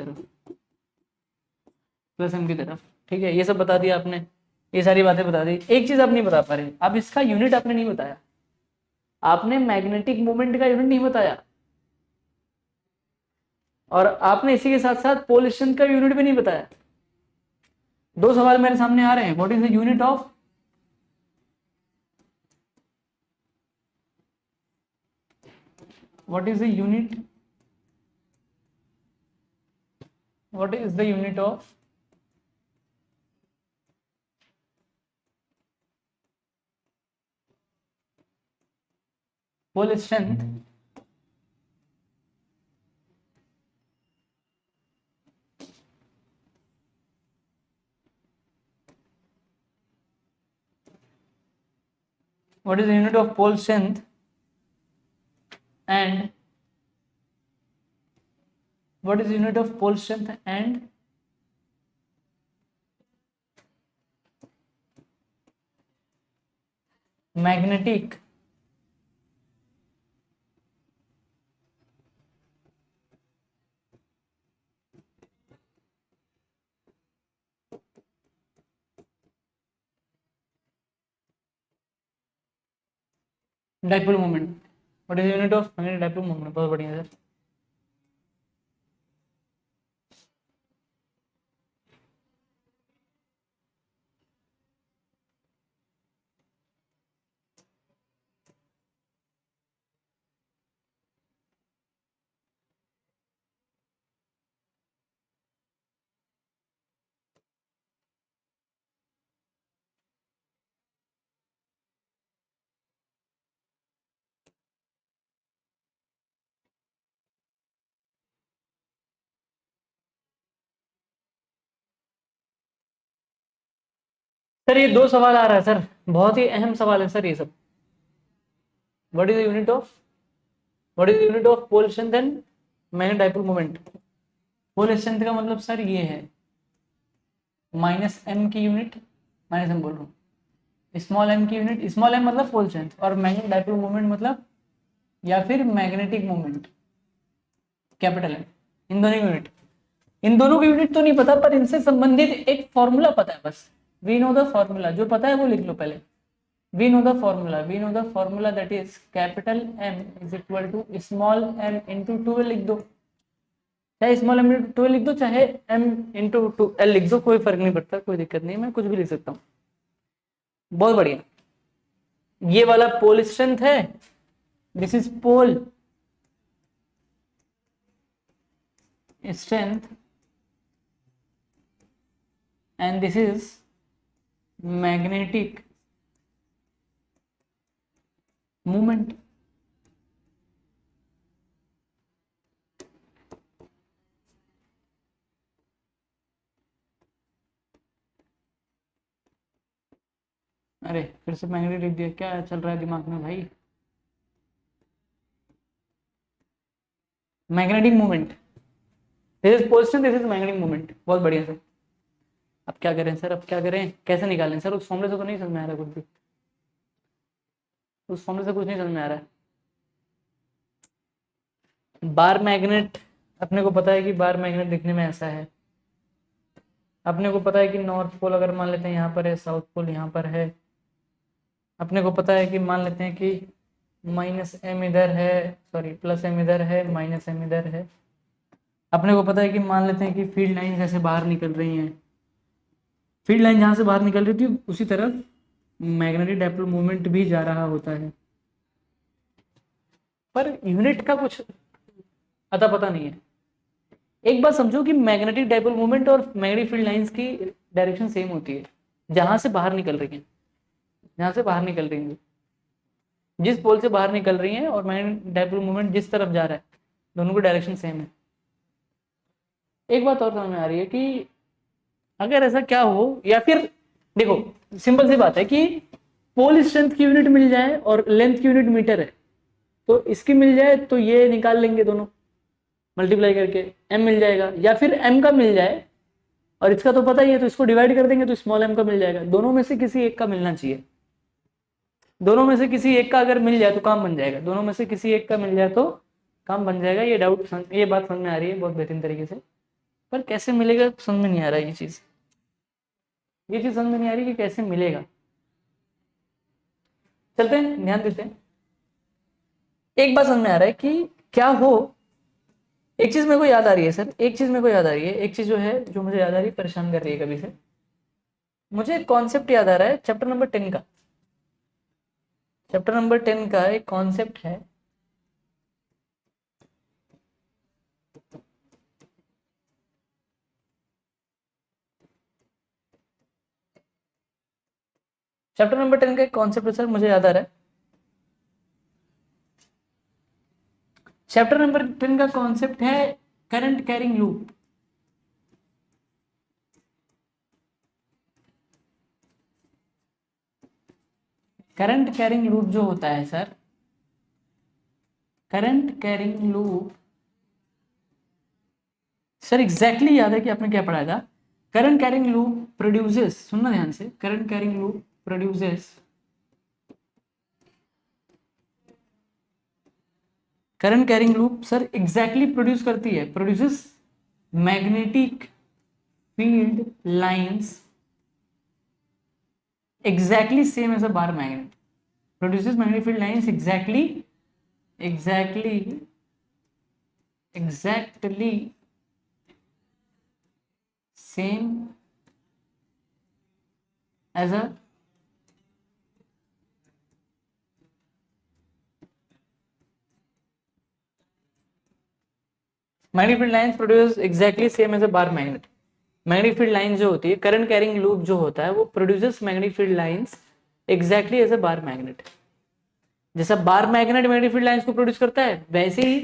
Speaker 1: तरफ, ठीक है, ये सब बता दिया आपने, ये सारी बातें बता दी। एक चीज आप नहीं बता पा रहे, अब इसका यूनिट आपने नहीं बताया, आपने मैग्नेटिक मूवमेंट का यूनिट नहीं बताया, और आपने इसी के साथ साथ पोल स्ट्रेंथ का यूनिट भी नहीं बताया। दो सवाल मेरे सामने आ रहे हैं, what is the unit of, what is the unit, what is the unit of pole strength what is the unit of pole strength and what is the unit of pole strength and magnetic dipole moment, what is the unit of magnetic dipole moment, बहुत बढ़िया sir. Sir ये दो सवाल आ रहा है sir, बहुत ही अहम सवाल है सर ये सब। What is the unit of, what is the unit of pole strength and magnetic dipole moment. Pole strength का मतलब सर ये है -m की यूनिट, -m बोल रहा हूँ, स्मॉल m की यूनिट, स्मॉल m मतलब पोल स्ट्रेंथ, और मैग्नेटिक डाइपोल मोमेंट मतलब, या फिर मैग्नेटिक मोमेंट कैपिटल M, इन दोनों की यूनिट, इन दोनों की यूनिट तो नहीं पता, पर इनसे संबंधित एक फॉर्मूला पता है बस। वी नो द फॉर्मूला, जो पता है वो लिख लो पहले। We know the formula, we know the formula that is capital M is equal to small m into 2l लिख दो, चाहे स्मॉल m इंटू 2l लिख दो, चाहे m इंटू 2l लिख दो, कोई फर्क नहीं पड़ता, कोई दिक्कत नहीं, मैं कुछ भी लिख सकता हूँ। बहुत बढ़िया, ये वाला पोल स्ट्रेंथ है, this is pole strength and this is magnetic movement. अरे फिर से मैग्नेटिक लिख दिया, क्या चल रहा है दिमाग में भाई। Magnetic movement, this is position, this is magnetic movement. बहुत बढ़िया सर। अब क्या करें सर, अब क्या करें, कैसे निकालें सर? उस फॉर्मूले से तो नहीं समझ में आ रहा कुछ भी, उस फॉर्मूले से कुछ नहीं समझ में आ रहा है। बार मैग्नेट, अपने को पता है कि बार मैग्नेट दिखने में ऐसा है। अपने को पता है कि नॉर्थ पोल अगर मान लेते हैं यहाँ पर है, साउथ पोल यहाँ पर है। अपने को पता है कि मान लेते हैं कि माइनस एम इधर है, सॉरी प्लस एम इधर है, माइनस एम इधर है। अपने को पता है कि मान लेते हैं कि फील्ड लाइन जैसे बाहर निकल रही हैं, फील्ड लाइन जहाँ से बाहर निकल रही थी उसी तरफ मैग्नेटिक डाइपोल मूवमेंट भी जा रहा होता है, पर यूनिट का कुछ अता पता नहीं है। एक बात समझो कि मैग्नेटिक डाइपोल मूवमेंट और मैग्नेटिक फील्ड लाइंस की डायरेक्शन सेम होती है, जहां से बाहर निकल रही है, जहां से बाहर निकल रही है, जिस पोल से बाहर निकल रही है और मैग्नेटिक डाइपोल मूवमेंट जिस तरफ जा रहा है, दोनों की डायरेक्शन सेम है। एक बात और समझ में आ रही है कि अगर ऐसा क्या हो, या फिर देखो सिंपल सी बात है कि पोल स्ट्रेंथ की यूनिट मिल जाए और लेंथ की यूनिट मीटर है, तो इसकी मिल जाए तो ये निकाल लेंगे दोनों मल्टीप्लाई करके, एम मिल जाएगा, या फिर एम का मिल जाए और इसका तो पता ही है तो इसको डिवाइड कर देंगे तो स्मॉल एम का मिल जाएगा। दोनों में से किसी एक का मिलना चाहिए, दोनों में से किसी एक का अगर मिल जाए तो काम बन जाएगा, दोनों में से किसी एक का मिल जाए तो काम बन जाएगा। ये डाउट, ये बात समझ में आ रही है बहुत बेहतरीन तरीके से, पर कैसे मिलेगा समझ में नहीं आ रहा ये चीज, ये चीज समझ में नहीं आ रही कि कैसे मिलेगा। चलते हैं ध्यान देते हैं। एक बात समझ में आ रहा है कि क्या हो, एक चीज मेरे को याद आ रही है सर, एक चीज मेरे को याद आ रही है, एक चीज जो है जो मुझे याद आ रही है, परेशान कर रही है कभी से। मुझे एक कॉन्सेप्ट याद आ रहा है चैप्टर नंबर 10 का, चैप्टर नंबर 10 का एक कॉन्सेप्ट है। चैप्टर नंबर 10 का एक कॉन्सेप्ट है सर, मुझे याद आ रहा है। चैप्टर नंबर 10 का कॉन्सेप्ट है current carrying loop. Current carrying loop जो होता है sir, current carrying loop sir exactly याद है कि आपने क्या पढ़ाया था। करंट कैरिंग लूप प्रोड्यूसेस, सुनना ध्यान से, current carrying loop produces, current carrying loop sir exactly produce करती है, produces magnetic field lines exactly same as a bar magnet, produces magnetic field lines exactly same as a magnetic field lines produce exactly same as a bar magnet। Magnetic field line जो होती है, current carrying loop जो होता है वो produces magnetic field lines exactly as a bar magnet. जैसा bar magnet magnetic field lines को produce करता है, वैसे ही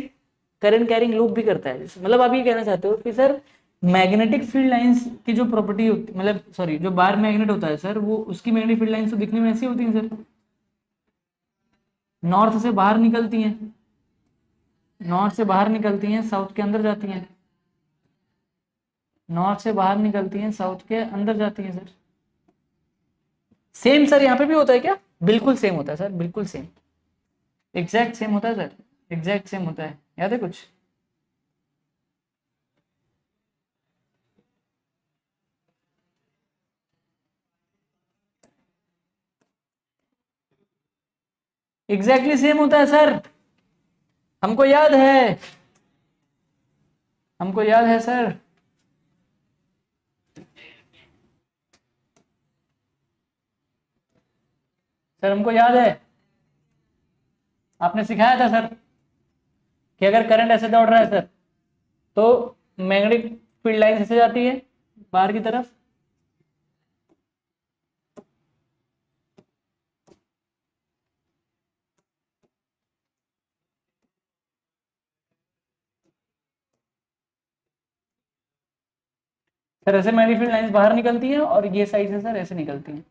Speaker 1: करंट कैरिंग लूप भी करता है। मतलब आप ये कहना चाहते हो कि सर मैग्नेटिक फील्ड लाइंस की जो प्रॉपर्टी होती, मतलब सॉरी जो बार मैग्नेट होता है सर, वो उसकी मैग्नेटिक फील्ड लाइंस तो दिखने में ऐसी होती है सर, नॉर्थ से बाहर निकलती हैं, नॉर्थ से बाहर निकलती हैं, साउथ के अंदर जाती हैं, नॉर्थ से बाहर निकलती हैं, साउथ के अंदर जाती हैं सर। सेम सर यहाँ पे भी होता है क्या? बिल्कुल सेम होता है सर, बिल्कुल सेम, एग्जैक्ट सेम होता है सर, एग्जैक्ट सेम होता है। याद है कुछ? एग्जैक्टली सेम होता है सर, हमको याद है, हमको याद है सर। सर हमको याद है, आपने सिखाया था सर कि अगर करंट ऐसे दौड़ रहा है सर तो मैग्नेटिक फील्ड लाइन ऐसे जाती है बाहर की तरफ, सर ऐसे मैग्नेटिक फील्ड लाइंस बाहर निकलती हैं और ये साइड से सर ऐसे निकलती हैं।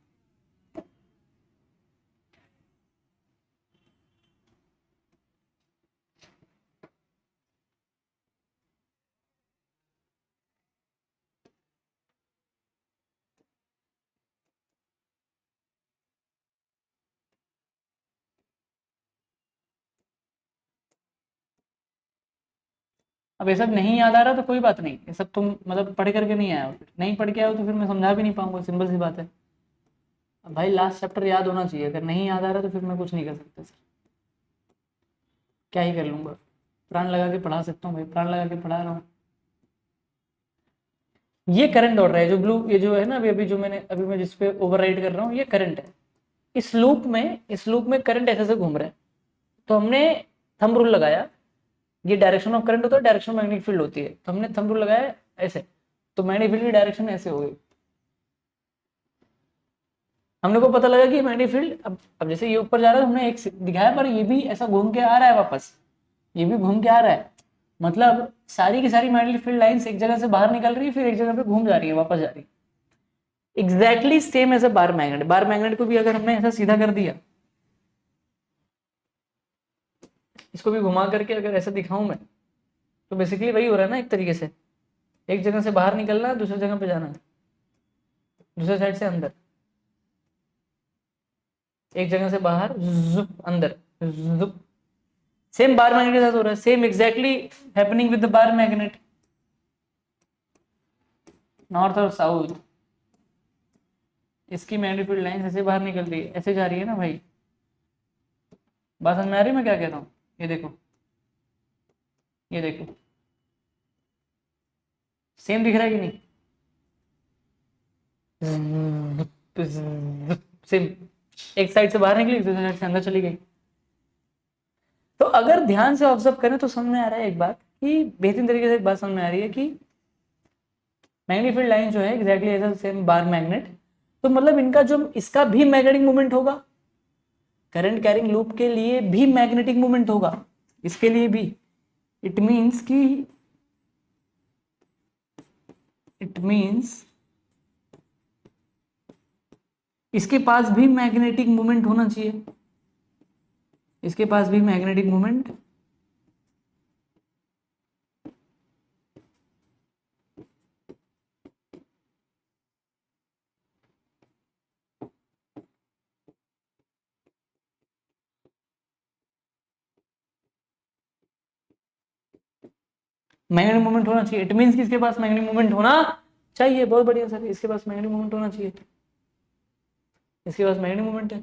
Speaker 1: अब ये सब नहीं याद आ रहा तो कोई बात नहीं, ये सब तुम मतलब पढ़ करके नहीं आया हो, फिर नहीं पढ़ के आए हो तो फिर मैं समझा भी नहीं पाऊंगा, सिंपल सी बात है। अब भाई लास्ट चैप्टर याद होना चाहिए, अगर नहीं याद आ रहा तो फिर मैं कुछ नहीं कर सकता सर, क्या ही कर लूंगा। प्राण लगा के पढ़ा सकता हूँ भाई, प्राण लगा के पढ़ा रहा हूँ। ये करंट दौड़ रहा है जो ब्लू, ये जो है ना अभी अभी जो मैंने अभी मैं जिसपे ओवरराइड कर रहा हूँ, ये करंट है। इस लूप में करंट ऐसे से घूम रहा है, तो हमने थंब रूल लगाया, ये डायरेक्शन ऑफ करंट होता है, डायरेक्शन ऑफ मैग्नेटिक फील्ड होती है, तो हमने थंब रूल लगाया ऐसे, तो मैग्नेटिक फील्ड की डायरेक्शन ऐसे हो गई। हमने को पता लगा कि मैग्नेटिक फील्ड अब जैसे ये ऊपर जा रहा है, हमने एक दिखाया, पर ये भी ऐसा घूम के आ रहा है वापस, ये भी घूम के आ रहा है, मतलब सारी की सारी मैग्नेटिक फील्ड लाइंस एक जगह से बाहर निकल रही है, फिर एक जगह पे घूम जा रही है, वापस जा रही है, exactly same as a bar magnet. Bar magnet को भी अगर हमने ऐसा सीधा कर दिया, इसको भी घुमा करके अगर ऐसा दिखाऊं मैं, तो बेसिकली वही हो रहा है ना, एक तरीके से एक जगह से बाहर निकलना है, दूसरी जगह पे जाना है, दूसरे साइड से अंदर, एक जगह से बाहर जुप अंदर जुप, सेम बार मैग्नेट के साथ हो रहा है, same exactly happening with the bar magnet. North और साउथ, इसकी मैग्नेटिक फील्ड लाइन ऐसे बाहर निकल रही है, ऐसे जा रही है ना भाई, बात समझ में आ रही है मैं क्या कह रहा हूँ? ये देखो, ये देखो, सेम दिख रहा है कि नहीं? सेम, एक साइड से बाहर निकली, दूसरी साइड से अंदर चली गई। तो अगर ध्यान से ऑब्जर्व करें तो समझ में आ रहा है एक बात, कि बेहतरीन तरीके से एक बात समझ में आ रही है कि मैग्नेटिक फील्ड लाइन जो है exactly as same bar magnet, तो मतलब इनका जो इसका भी मैग्नेटिक मूवमेंट होगा, करंट कैरिंग लूप के लिए भी मैग्नेटिक मूवमेंट होगा, इसके लिए भी, इट मीन्स कि इसके पास भी मैग्नेटिक मूवमेंट होना चाहिए, इसके पास भी मैग्नेटिक मूवमेंट मैग्नेटिक मूवमेंट होना चाहिए, इट मीन्स कि इसके पास मैग्नेटिक मूवमेंट होना चाहिए। बहुत बढ़िया सर, इसके पास मैग्नेटिक मूवमेंट होना चाहिए, इसके पास मैग्नेटिक मूवमेंट है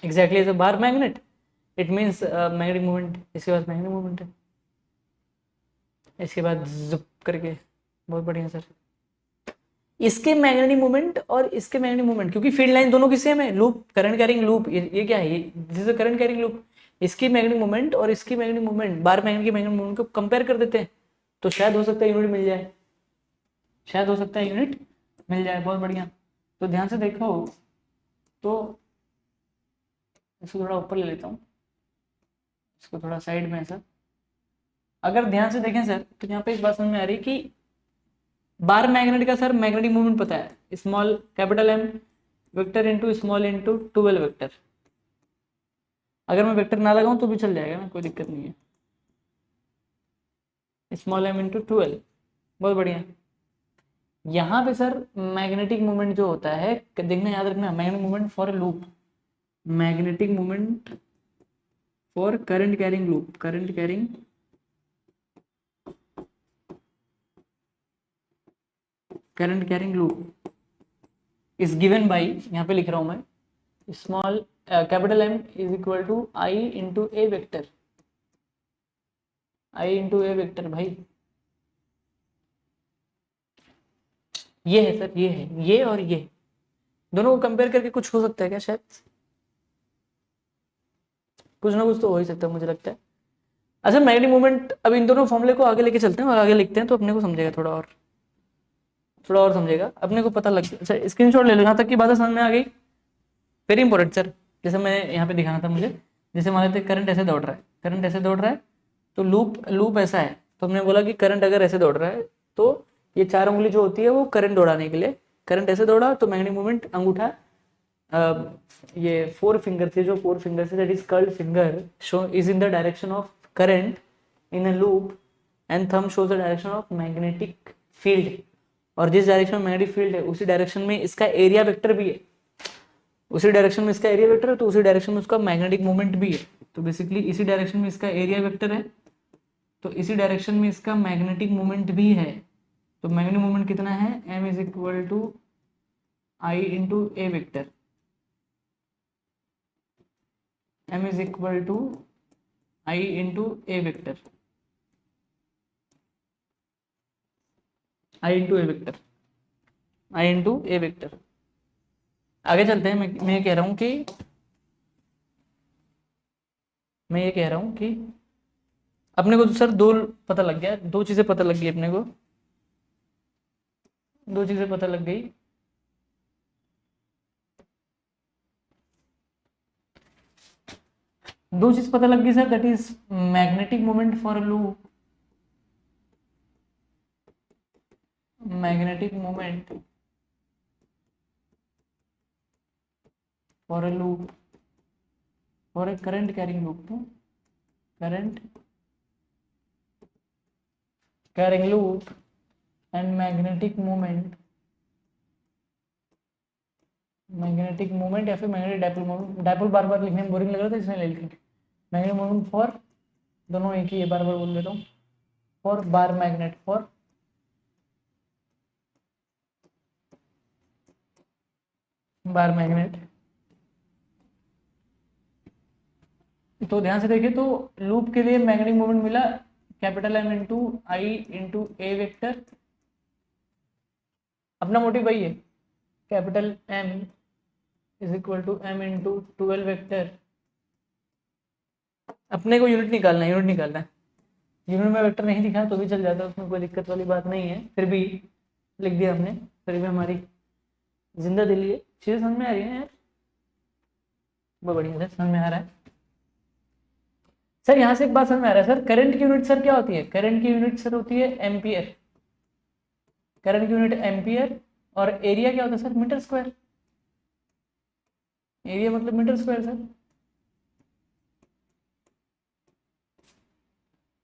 Speaker 1: exactly as a bar magnet, it means magnetic movement, इसके पास मैग्नेटिक मूवमेंट है। इसके बाद जुप करके, बहुत बढ़िया सर, इसके मैग्नेटिक मूवमेंट और इसके मैग्नेटिक मूवमेंट, क्योंकि फील्ड लाइन दोनों की सेम है, लूप करंट कैरिंग लूप, ये क्या है, this is a current carrying loop, इसकी मैग्नेटिक मूवमेंट और इसकी मैग्नेटिक मूवमेंट, बार मैग्नेट की मैग्नेटिक मूवमेंट को कंपेयर कर देते हैं, तो शायद हो सकता है यूनिट मिल जाए, शायद हो सकता है यूनिट मिल जाए। बहुत बढ़िया, तो ध्यान से देखो, तो इसको थोड़ा ऊपर ले लेता हूँ, इसको थोड़ा साइड में ऐसा, अगर ध्यान से देखें सर तो यहाँ पे इस बात समझ में आ रही है कि बार मैग्नेट का सर मैग्नेटिक मूवमेंट पता है, small capital M vector into small into 12 vector, अगर मैं वेक्टर ना लगाऊं तो भी चल जाएगा ना, कोई दिक्कत नहीं है, स्मॉल एम इंटू 12, बहुत बढ़िया। यहाँ पे सर मैग्नेटिक मूवमेंट जो होता है, देखना याद रखना, magnetic movement for loop, magnetic movement for current carrying loop, current carrying loop is given by, यहाँ पे लिख रहा हूं मैं, small capital M is equal to I into A vector, I into A vector भाई, ये है सर, ये है, ये और ये दोनों को कंपेयर करके कुछ हो सकता है क्या? शायद कुछ ना कुछ तो हो ही सकता है मुझे लगता है। अच्छा मैग्नेटिक मूवमेंट, अब इन दोनों फॉर्मूले को आगे लेके चलते हैं और आगे लिखते हैं, तो अपने को समझेगा थोड़ा और समझेगा, अपने को पता लग। अच्छा स्क्रीनशॉट ले लो, यहाँ तक की बातें समझ में आ गई, वेरी इंपॉर्टेंट सर। जैसे मैंने यहाँ पे दिखाना था मुझे, जैसे मान लेते करंट ऐसे दौड़ रहा है, करंट ऐसे दौड़ रहा है, तो लूप ऐसा है, तो हमने बोला कि करंट अगर ऐसे दौड़ रहा है तो ये 4 उंगली जो होती है वो करंट दौड़ाने के लिए, करंट ऐसे दौड़ा तो मैग्नेटिक मोमेंट अंगूठा ये 4 फिंगर थे, जो 4 फिंगर थे, that is curled finger show is in the direction of current in a loop and thumb shows the direction of magnetic field. और जिस डायरेक्शन में मैग्नेटिक फील्ड है उसी डायरेक्शन में इसका एरिया वेक्टर भी है, उसी डायरेक्शन में इसका एरिया वेक्टर है तो उसी डायरेक्शन में उसका मैग्नेटिक मोमेंट भी है। तो बेसिकली इसी डायरेक्शन में इसका एरिया वेक्टर है तो इसी डायरेक्शन में इसका मैग्नेटिक मोमेंट भी है। तो मैग्नेटिक मोमेंट कितना है, m is equal to I into A vector, m is equal to I into A vector, I into A vector, I into A vector. आगे चलते हैं। मैं ये कह रहा हूं कि अपने को तो सर दो पता लग गया, दो चीजें पता लग गई अपने को, दो चीजें पता लग गई। दो चीज पता लग गई sir, that is magnetic moment for a loop, magnetic moment for a loop, for a current carrying loop, current carrying loop and magnetic moment, magnetic moment या फिर मैग्नेटिक डाइपोल मोमेंट, डाइपोल बार बार लिखने में बोरिंग लग रहा था इसलिए ले लिखा, मैग्नेटिक मोमेंट फॉर, दोनों एक ही है, बार बार बोल देता हूँ, for bar magnet, for bar magnet. तो ध्यान से देखिए, तो लूप के लिए मैग्नेटिक मोमेंट मिला capital M into I into A vector, अपना मोटिव वही है, capital M is equal to M into 12 vector. अपने को यूनिट निकालना है, यूनिट निकालना है, यूनिट में वेक्टर नहीं दिखा तो भी चल जाता है, उसमें कोई दिक्कत वाली बात नहीं है, फिर भी लिख दिया हमने, फिर भी हमारी जिंदा दिली है, चीजें समझ में आ रही है यार, बहुत बढ़िया है, समझ में आ रहा है सर। यहाँ से एक बात समझ में आ रहा है सर, करंट की यूनिट सर क्या होती है, करंट की यूनिट सर होती है एम्पियर, करंट की यूनिट एम्पियर, और एरिया क्या होता है सर, मीटर स्क्वायर, एरिया मतलब मीटर स्क्वायर सर,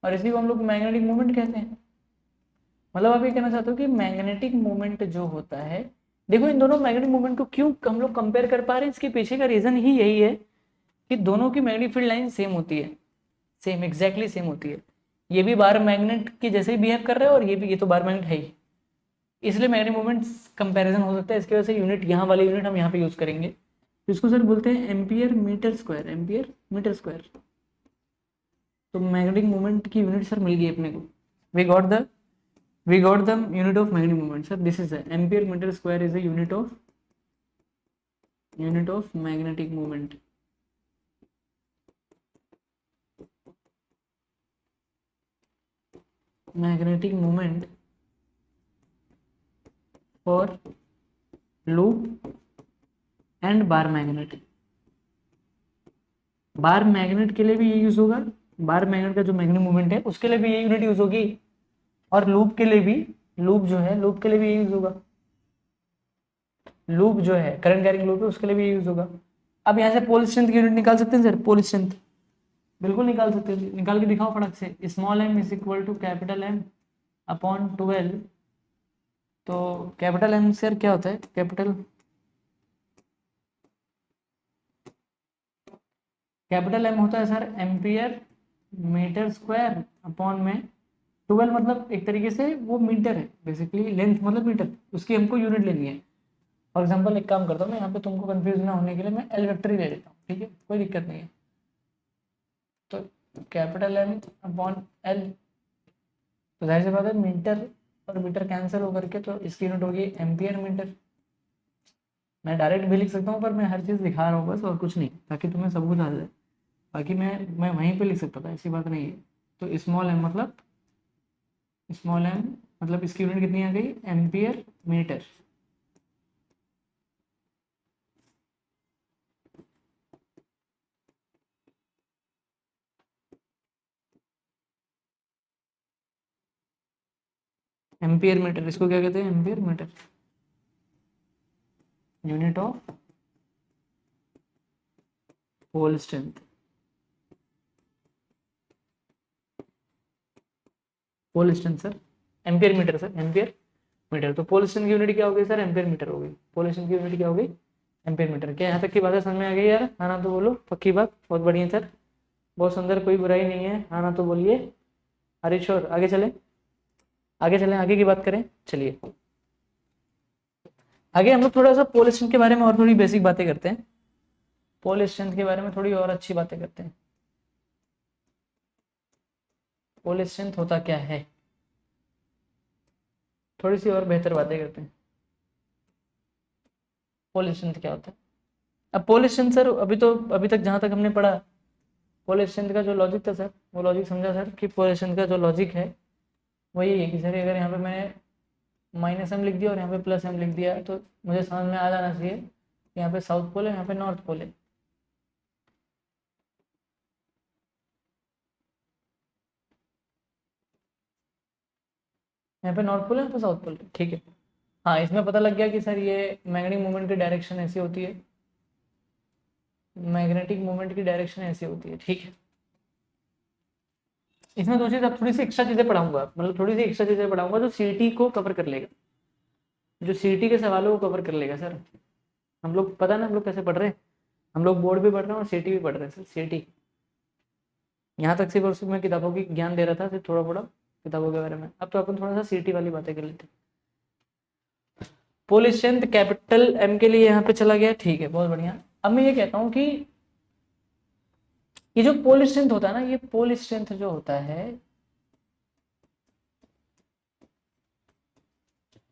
Speaker 1: और इसी को हम लोग मैग्नेटिक मोमेंट कहते हैं। मतलब आप ये कहना चाहते हो कि मैग्नेटिक मोमेंट जो होता है, देखो इन दोनों मैग्नेटिक मोमेंट को क्यों हम लोग कंपेयर कर पा रहे हैं, इसके पीछे का रीजन ही यही है कि दोनों की मैग्नेटिक फील्ड लाइन सेम होती है, सेम एग्जैक्टली सेम होती है, ये भी बार मैग्नेट के जैसे ही बिहेव कर रहे हैं और ये भी, ये तो बार मैग्नेट है ही, इसलिए मैग्नेटिक मोमेंट्स कंपैरिजन हो सकता है, इसकी वजह से यूनिट यहाँ वाली यूनिट हम यहाँ पे यूज करेंगे, तो इसको सर बोलते हैं ampere metre square, ampere metre square. तो मैग्नेटिक मोमेंट की यूनिट सर मिल गई अपने को, we got the unit of magnetic moment sir, this is a ampere meter square is a unit of magnetic moment, magnetic moment for loop and bar magnet। Bar magnet के लिए भी ये use होगा, बार magnet का जो magnetic moment है उसके लिए भी ये यूनिट यूज होगी, और लूप के लिए भी, लूप जो है लूप के लिए भी ये यूज होगा, लूप जो है करंट कैरिंग लूप है उसके लिए भी ये यूज होगा। अब यहाँ से पोल स्ट्रेंथ की यूनिट निकाल सकते हैं सर, पोल स्ट्रेंथ बिल्कुल निकाल सकते हैं, निकाल के दिखाओ फटक से, स्मॉल m is equal to capital M upon 12। तो कैपिटल M सर क्या होता है, कैपिटल M होता है sir ampere metre square upon में 12, मतलब एक तरीके से वो मीटर है, बेसिकली लेंथ मतलब मीटर, उसकी हमको यूनिट लेनी है। फॉर एग्जांपल एक काम करता हूँ मैं, यहाँ पे तुमको कंफ्यूज ना होने के लिए मैं एल वेक्टर ही ले लेता हूँ, ठीक है, कोई दिक्कत नहीं है। तो कैपिटल M अपॉन एल, तो जाहिर सी बात है मीटर और मीटर कैंसिल होकर के तो इसकी यूनिट होगी एम्पियर मीटर। मैं डायरेक्ट भी लिख सकता हूँ पर मैं हर चीज़ दिखा रहा हूँ बस, और कुछ नहीं, ताकि तुम्हें सब कुछ आ जाए, बाकी मैं वहीं पे लिख सकता था, ऐसी बात नहीं है। तो स्मॉल एम मतलब इसकी यूनिट कितनी आ गई, एम्पियर मीटर। एम्पियर मीटर, इसको क्या कहते हैं? Ampere metre, unit of pole strength. Pole strength sir, ampere metre sir, ampere metre. तो पोल स्ट्रेंथ की यूनिट क्या होगी सर? एम्पियर मीटर होगी। पोल स्ट्रेंथ की यूनिट क्या होगी? Ampere metre. क्या यहाँ तक की बातें समझ में आ गई यार? हाँ ना तो बोलो, पक्की बात, बहुत बढ़िया सर, बहुत सुंदर, कोई बुराई नहीं है, हाँ ना तो बोलिए। अरे श्योर, आगे चले, आगे चलें, आगे की बात करें, चलिए आगे हम लोग थोड़ा सा पोल स्ट्रेंथ के बारे में और थोड़ी बेसिक बातें करते हैं। पोल स्ट्रेंथ के बारे में थोड़ी और अच्छी बातें करते हैं। पोल स्ट्रेंथ होता क्या है, थोड़ी सी और बेहतर बातें करते हैं। पोल स्ट्रेंथ क्या होता है? अब पोल स्ट्रेंथ सर, अभी तक जहां तक हमने पढ़ा, पोल स्ट्रेंथ का जो लॉजिक था सर, वो लॉजिक समझा सर कि पोल स्ट्रेंथ का जो लॉजिक है वो ये है कि सर अगर यहाँ पे मैंने माइनस एम लिख दिया और यहाँ पे प्लस एम लिख दिया तो मुझे समझ में आ जाना चाहिए कि यहाँ पे साउथ पोल है, यहाँ पे नॉर्थ पोल है। यहाँ पे नॉर्थ पोल है, यहाँ पे साउथ पोल है, ठीक है। हाँ, इसमें पता लग गया कि सर ये मैग्नेटिक मूवमेंट की डायरेक्शन ऐसी होती है, मैग्नेटिक मूवमेंट की डायरेक्शन ऐसी होती है, ठीक है। इसमें दो चीज, अब थोड़ी सी एक्स्ट्रा चीजें पढ़ाऊंगा, मतलब थोड़ी सी एक्स्ट्रा चीजें पढ़ाऊंगा जो सीटी को कवर कर लेगा, जो सीटी के सवालों को कवर कर लेगा सर। हम लोग पता ना हम लोग कैसे पढ़ रहे हैं, हम लोग बोर्ड भी पढ़ रहे हैं और सीटी भी पढ़ रहे हैं सर। सीटी यहाँ तक सिर्फ और सिर्फ मैं किताबों की ज्ञान दे रहा था, सिर्फ थोड़ा थोड़ा किताबों के बारे में। अब तो अपन थोड़ा सा सीटी वाली बातें कर लेते हैं। पोल स्ट्रेंथ कैपिटल एम के लिए यहाँ पे चला गया, ठीक है, बहुत बढ़िया। अब मैं ये कहता हूँ कि ये जो पोल स्ट्रेंथ होता है ना, ये पोल स्ट्रेंथ जो होता है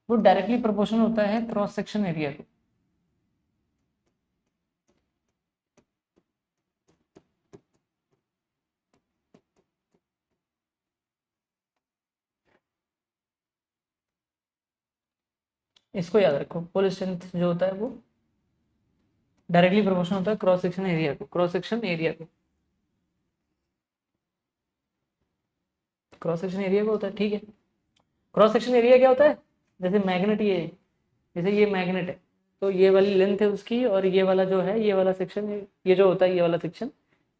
Speaker 1: वो डायरेक्टली प्रोपोर्शनल होता है क्रॉस सेक्शन एरिया को। इसको याद रखो, पोल स्ट्रेंथ जो होता है वो डायरेक्टली प्रोपोर्शनल होता है क्रॉस सेक्शन एरिया को, क्रॉस सेक्शन एरिया को, क्रॉस सेक्शन एरिया को होता है, ठीक है। क्रॉस सेक्शन एरिया क्या होता है? जैसे मैग्नेट, ये जैसे ये मैग्नेट है, तो ये वाली लेंथ है उसकी, और ये वाला जो है, ये वाला सेक्शन, ये जो होता है, ये वाला सेक्शन,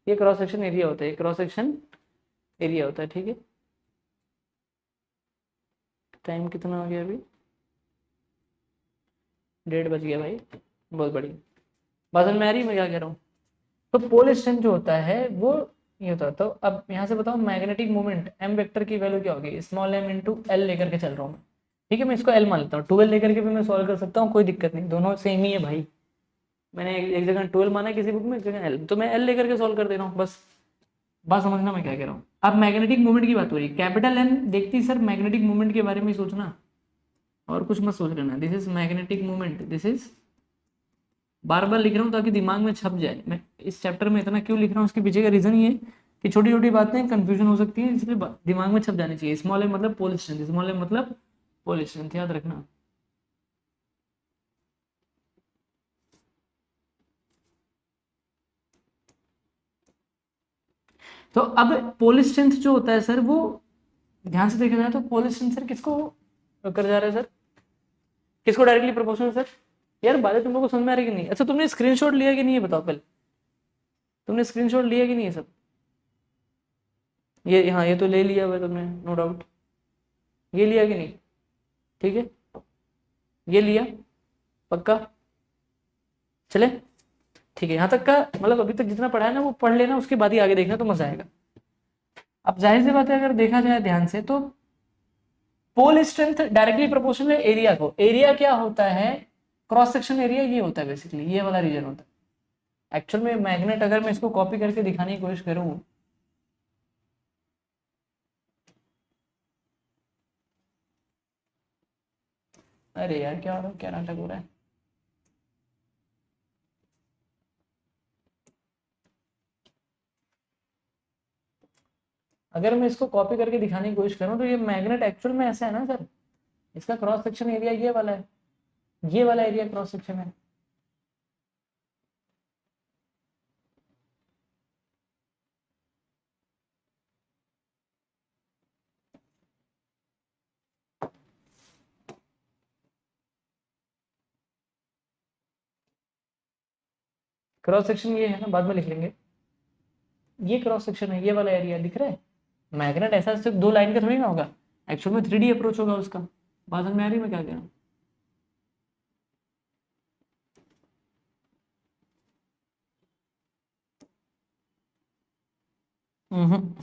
Speaker 1: ये क्रॉस सेक्शन एरिया होता है, क्रॉस सेक्शन एरिया होता है, ठीक है। टाइम कितना हो गया अभी? 1:30 बज गया भाई, बहुत बढ़िया। बात समझ में आ रही है मैं क्या कह रहा हूँ? तो पोल स्ट्रेंथ जो होता है वो ये होता है। तो अब यहाँ से बताओ, मैग्नेटिक मोमेंट एम वेक्टर की वैल्यू क्या होगी? स्मॉल एम इंटू एल लेकर के चल रहा हूँ मैं, ठीक है। मैं इसको एल मान लेता हूँ, 12 लेकर के भी मैं सॉल्व कर सकता हूँ, कोई दिक्कत नहीं, दोनों सेम ही है भाई। मैंने एक जगह 12 माना है किसी बुक में, एक जगह एल, तो मैं एल लेकर के सॉल्व कर दे रहा हूँ, बस। बात समझना मैं क्या कह रहा हूँ। अब मैग्नेटिक मूवमेंट की बात हो रही है, कैपिटल एन देखती सर मैग्नेटिक मूवमेंट के बारे में ही सोचना, और कुछ मत सोच लेना। This is magnetic movement, this is, बार बार लिख रहा हूँ ताकि दिमाग में छप जाए। मैं इस चैप्टर में इतना क्यों लिख रहा हूँ, उसके पीछे का रीजन ये है कि छोटी छोटी बातें कंफ्यूजन हो सकती है, इसलिए दिमाग में छप जानी चाहिए। स्मॉल एम मतलब पोल स्ट्रेंथ, स्मॉल एम मतलब पोल स्ट्रेंथ, याद रखना। तो अब पोल स्ट्रेंथ जो होता है सर, वो ध्यान से देखा जाए तो पोल स्ट्रेंथ सर किसको कर जा रहा है सर? किसको डायरेक्टली प्रोपोर्शनल सर? यार बातें तुम लोग को समझ में आ रही कि नहीं? अच्छा, तुमने स्क्रीनशॉट लिया कि नहीं ये बताओ पहले, तुमने स्क्रीनशॉट लिया कि नहीं ये सब? ये हाँ, ये तो ले लिया हुआ तुमने, नो डाउट। ये लिया कि नहीं? ठीक है, ये लिया, पक्का? चले, ठीक है। यहाँ तक का मतलब अभी तक जितना पढ़ा है ना वो पढ़ लेना, उसके बाद ही आगे देखना तो मजा आएगा। अब जाहिर सी बात है, अगर देखा जाए ध्यान से तो पोल स्ट्रेंथ डायरेक्टली प्रोपोर्शनल है एरिया को। एरिया क्या होता है? क्रॉस सेक्शन एरिया ये होता है बेसिकली, ये वाला रीजन होता है। एक्चुअल में मैग्नेट अगर मैं इसको कॉपी करके दिखाने की कोशिश करूं, अरे यार क्या हो रहा है, क्या नाटक हो रहा है? अगर मैं इसको कॉपी करके दिखाने की कोशिश करूं तो ये मैग्नेट एक्चुअल में ऐसा है ना सर, इसका क्रॉस सेक्शन एरिया ये वाला है, ये वाला एरिया क्रॉस सेक्शन है। क्रॉस सेक्शन ये है ना, बाद में लिख लेंगे। ये क्रॉस सेक्शन है, ये वाला एरिया दिख रहा है। मैग्नेट ऐसा सिर्फ 2 लाइन का थोड़ी ना होगा, एक्चुअल में 3D अप्रोच होगा उसका। बात समझ में आ रही है मैं क्या कह रहा हूँ? हम्म।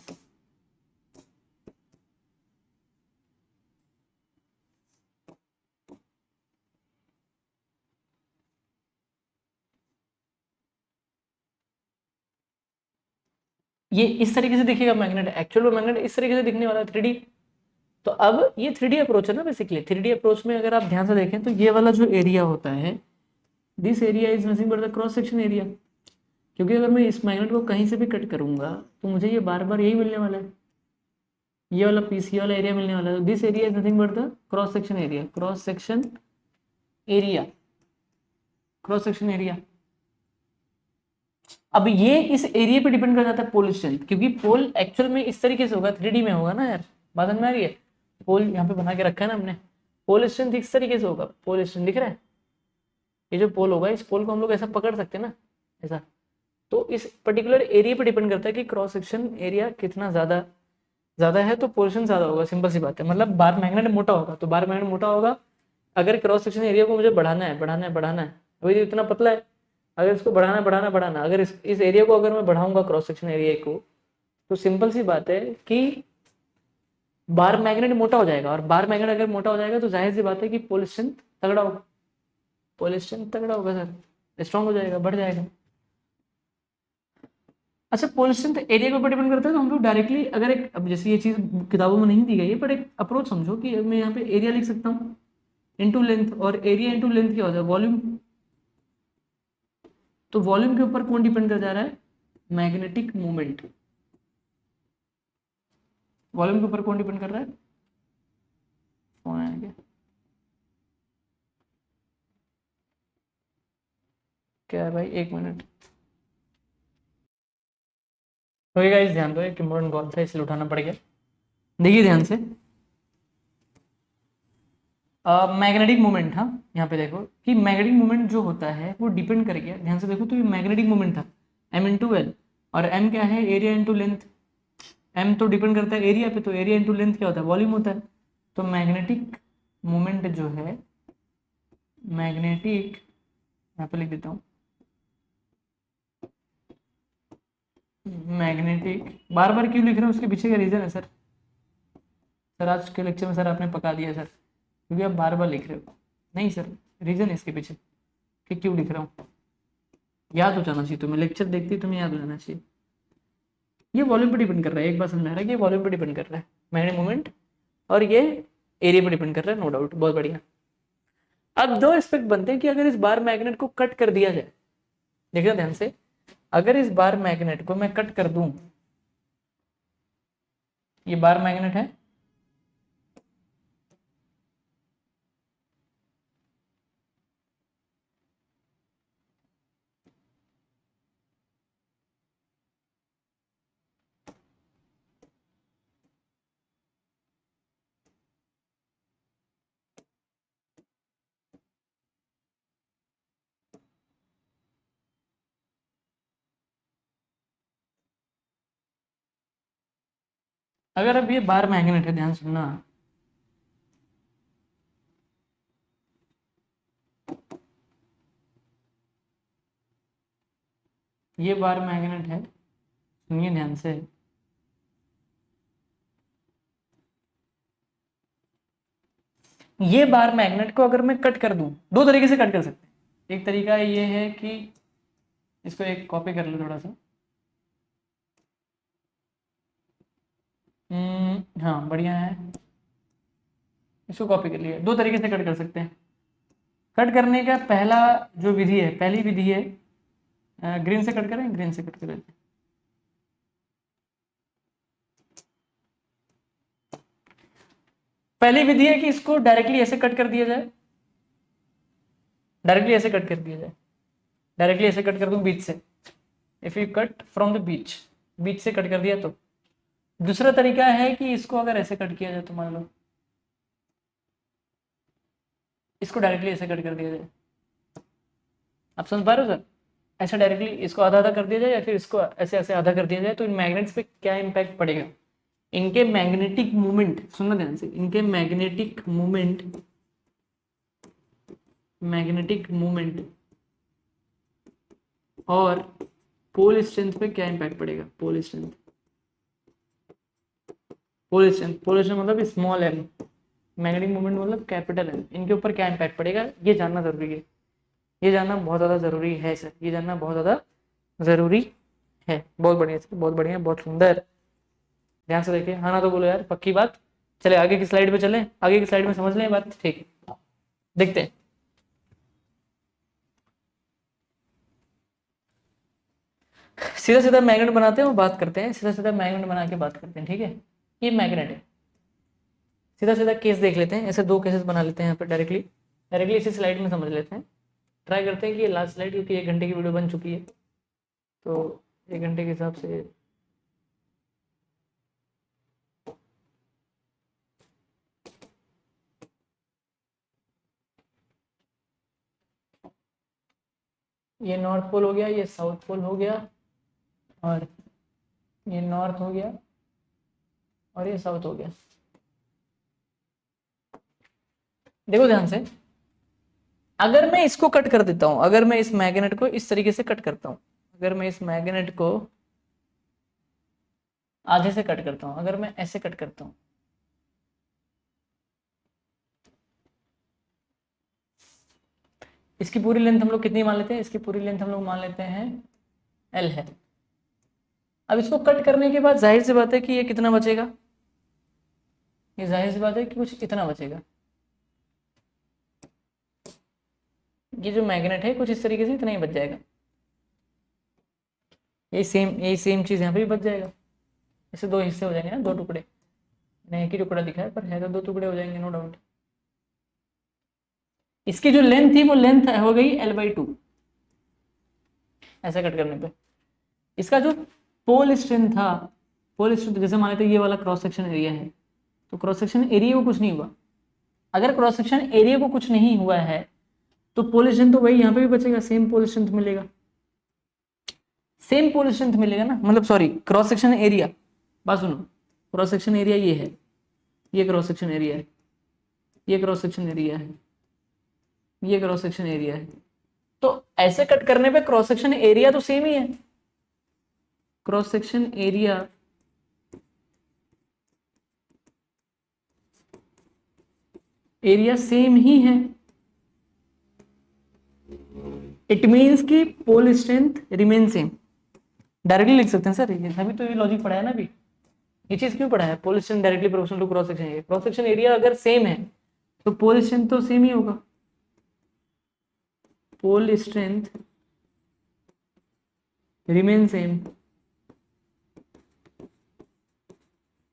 Speaker 1: ये इस तरीके से दिखेगा मैग्नेट, एक्चुअल में मैग्नेट इस तरीके से दिखने वाला है 3D। तो अब ये 3D अप्रोच है ना बेसिकली। 3D अप्रोच में अगर आप ध्यान से देखें तो ये वाला जो एरिया होता है, this area is nothing but the cross section area. क्योंकि अगर मैं इस मैग्नेट को कहीं से भी कट करूंगा तो मुझे ये बार बार यही मिलने वाला है, ये वाला पीस, ये वाला एरिया मिलने वाला है। This area is nothing but the cross section area, cross section area, cross section area. अब ये इस एरिया पे डिपेंड कर जाता है पोल स्ट्रेंथ, क्योंकि पोल एक्चुअल में इस तरीके से होगा, 3D में होगा ना यार। बात समझ में आ रही है? पोल यहाँ पे बना के रखा है ना हमने, पोल स्ट्रेंथ इस तरीके से होगा। पोल स्ट्रेंथ दिख रहा है, ये जो पोल होगा, इस पोल को हम लोग ऐसा पकड़ सकते हैं ना, ऐसा। तो इस पर्टिकुलर एरिया पे डिपेंड करता है कि क्रॉस सेक्शन एरिया कितना ज्यादा ज्यादा है तो पोर्शन ज्यादा होगा। सिंपल सी बात है, मतलब बार मैग्नेट मोटा होगा तो बार मैग्नेट मोटा होगा। अगर क्रॉस सेक्शन एरिया को मुझे बढ़ाना है, बढ़ाना है, बढ़ाना है, अभी इतना पतला है, अगर इसको बढ़ाना बढ़ाना बढ़ाना, अगर इस एरिया को अगर मैं बढ़ाऊंगा क्रॉस सेक्शन एरिया को, तो सिंपल सी बात है कि बार मैग्नेट मोटा हो जाएगा। और बार मैग्नेट अगर मोटा हो जाएगा तो जाहिर सी बात है कि पोल स्ट्रेंथ तगड़ा होगा, पोल स्ट्रेंथ तगड़ा होगा सर, स्ट्रॉन्ग हो जाएगा, बढ़ जाएगा। अच्छा, पोल स्ट्रेंथ एरिया के ऊपर डिपेंड करता है तो हम लोग डायरेक्टली अगर एक, अब जैसे ये चीज किताबों में नहीं दी गई है, पर एक अप्रोच समझो कि मैं यहाँ पे एरिया लिख सकता हूँ इंटू लेंथ, और एरिया इंटू लेंथ क्या होता है? वॉल्यूम। तो वॉल्यूम के ऊपर कौन डिपेंड कर जा रहा है? Magnetic movement. वॉल्यूम के ऊपर कौन डिपेंड कर रहा है? फोन आया क्या? क्या है भाई, 1 मिनट। तो ये गाइस ध्यान दो, एक इम्पोर्टेंट कॉल था इसलिए उठाना पड़ गया। देखिए ध्यान से, मैग्नेटिक मोमेंट, हाँ यहाँ पे देखो कि मैग्नेटिक मोमेंट जो होता है वो डिपेंड कर गया, ध्यान से देखो तो ये मैग्नेटिक मोमेंट था m इंटू एल, और m क्या है? Area into length. m तो डिपेंड करता है एरिया पे, तो एरिया इंटू लेंथ क्या होता है? वॉल्यूम होता है। तो मैग्नेटिक मोमेंट जो है, मैग्नेटिक, यहाँ पे लिख देता हूँ मैग्नेटिक। बार बार क्यों लिख रहे हो, उसके पीछे का रीजन है सर। सर आज के लेक्चर में सर आपने पका दिया सर, क्योंकि आप बार बार लिख रहे हो। नहीं सर, रीजन है इसके पीछे कि क्यों लिख रहा हूँ, याद हो जाना चाहिए तुम्हें, लेक्चर देखते ही तुम्हें याद हो जाना चाहिए। ये वॉल्यूम पे डिपेंड कर रहा है, एक बार समझ में आ रहा है कि ये वॉल्यूम पे डिपेंड कर रहा है मैग्नेटिक मोमेंट, और ये एरिया पे डिपेंड कर रहा है, नो डाउट, बहुत बढ़िया। अब दो एस्पेक्ट बनते हैं कि अगर इस बार मैग्नेट को कट कर दिया जाए, देखना ध्यान से, अगर इस बार मैग्नेट को मैं कट कर दूं, ये बार मैग्नेट है, अगर अब ये बार मैग्नेट है, ध्यान सुनना, ये बार मैग्नेट है, सुनिए ध्यान से, ये बार मैग्नेट को अगर मैं कट कर दूं, दो तरीके से कट कर सकते हैं। एक तरीका ये है कि इसको एक कॉपी कर लो थोड़ा सा, हाँ बढ़िया है, इसको कॉपी कर लिया। दो तरीके से कट कर सकते हैं। कट करने का पहला जो विधि है, पहली विधि है, ग्रीन से कट करें, ग्रीन से कट करें। पहली विधि है कि इसको डायरेक्टली ऐसे कट कर दिया जाए, डायरेक्टली ऐसे कट कर दिया जाए, डायरेक्टली ऐसे कट कर दूं बीच से, if you cut from the बीच, बीच से कट कर दिया तो। दूसरा तरीका है कि इसको अगर ऐसे कट किया जाए, तो मान लो इसको डायरेक्टली ऐसे कट कर दिया जाए। आप समझ पा रहे हो सर? ऐसा डायरेक्टली इसको आधा आधा कर दिया जाए या फिर इसको ऐसे ऐसे आधा कर दिया जाए, तो इन मैग्नेट्स पे क्या इम्पैक्ट पड़ेगा? इनके मैग्नेटिक मूवमेंट, सुनना ध्यान से, इनके मैग्नेटिक मूवमेंट और पोल स्ट्रेंथ पे क्या इम्पैक्ट पड़ेगा? पोल स्ट्रेंथ मतलब स्मॉल एम, मैग्नेटिक मूवमेंट मतलब कैपिटल एम, इनके ऊपर क्या इम्पैक्ट पड़ेगा, ये जानना जरूरी है। ये जानना बहुत ज़्यादा ज़रूरी है सर, ये जानना बहुत ज़्यादा ज़रूरी है। बहुत बढ़िया सर, बहुत बढ़िया, बहुत सुंदर, ध्यान से देखिए। हाँ ना तो बोलो यार, पक्की बात। चले आगे की स्लाइड पे चलें, आगे की स्लाइड में समझ लें बात, ठीक है, देखते हैं। सीधा सीधा मैग्नेट बनाते हैं और बात करते हैं, सीधा सीधा मैग्नेट बना के बात करते हैं, ठीक है। ये मैग्नेट है, सीधा सीधा केस देख लेते हैं, ऐसे दो केसेस बना लेते हैं यहाँ पे डायरेक्टली इसी स्लाइड में समझ लेते हैं। ट्राई करते हैं कि ये लास्ट स्लाइड, क्योंकि 1 घंटे की वीडियो बन चुकी है, तो 1 घंटे के हिसाब से ये नॉर्थ पोल हो गया, ये साउथ पोल हो गया, और ये नॉर्थ हो गया, और ये साउथ हो गया। देखो ध्यान से, अगर मैं इसको कट कर देता हूं, अगर मैं इस मैग्नेट को इस तरीके से कट करता हूं, अगर मैं इस मैग्नेट को आधे से कट करता हूं, अगर मैं ऐसे कट करता हूं, इसकी पूरी लेंथ हम लोग कितनी मान लेते हैं? इसकी पूरी लेंथ हम लोग मान लेते हैं L है। अब इसको कट करने के बाद जाहिर सी बात है कि ये कितना बचेगा, ये जाहिर सी बात है कि कुछ इतना बचेगा। ये जो मैग्नेट है कुछ इस तरीके से इतना ही बच जाएगा, यही सेम चीज यहाँ पे भी बच जाएगा। ऐसे दो हिस्से हो जाएंगे ना, 2 टुकड़े, मैंने एक ही टुकड़ा दिखाया पर है तो 2 टुकड़े हो जाएंगे, नो डाउट। इसकी जो लेंथ थी वो लेंथ हो गई L/2 ऐसे कट करने पे। इसका जो पोल स्ट्रेंथ था, पोल स्ट्रेंथ जैसे मान लेते ये वाला क्रॉस सेक्शन एरिया है, तो क्रॉस सेक्शन एरिया को कुछ नहीं हुआ। अगर क्रॉस सेक्शन एरिया को कुछ नहीं हुआ है तो पोल स्ट्रेंथ तो वही यहाँ पे भी बचेगा, सेम पोल स्ट्रेंथ मिलेगा, सेम पोल स्ट्रेंथ मिलेगा ना, मतलब सॉरी क्रॉस सेक्शन एरिया, बात सुनो, क्रॉस सेक्शन एरिया ये है, ये क्रॉस सेक्शन एरिया है, ये क्रॉस सेक्शन एरिया है, ये क्रॉस सेक्शन एरिया है, तो ऐसे कट करने पे क्रॉस सेक्शन एरिया तो सेम ही है, क्रॉस सेक्शन एरिया सेम ही है। इट मीन्स कि pole strength remain same, directly लिख सकते हैं सर, ये अभी तो ये लॉजिक पढ़ा है ना, अभी ये चीज क्यों पढ़ा है? Pole strength directly proportional to cross section area, cross section area अगर सेम है तो पोल स्ट्रेंथ तो सेम ही होगा, पोल स्ट्रेंथ रिमेन सेम।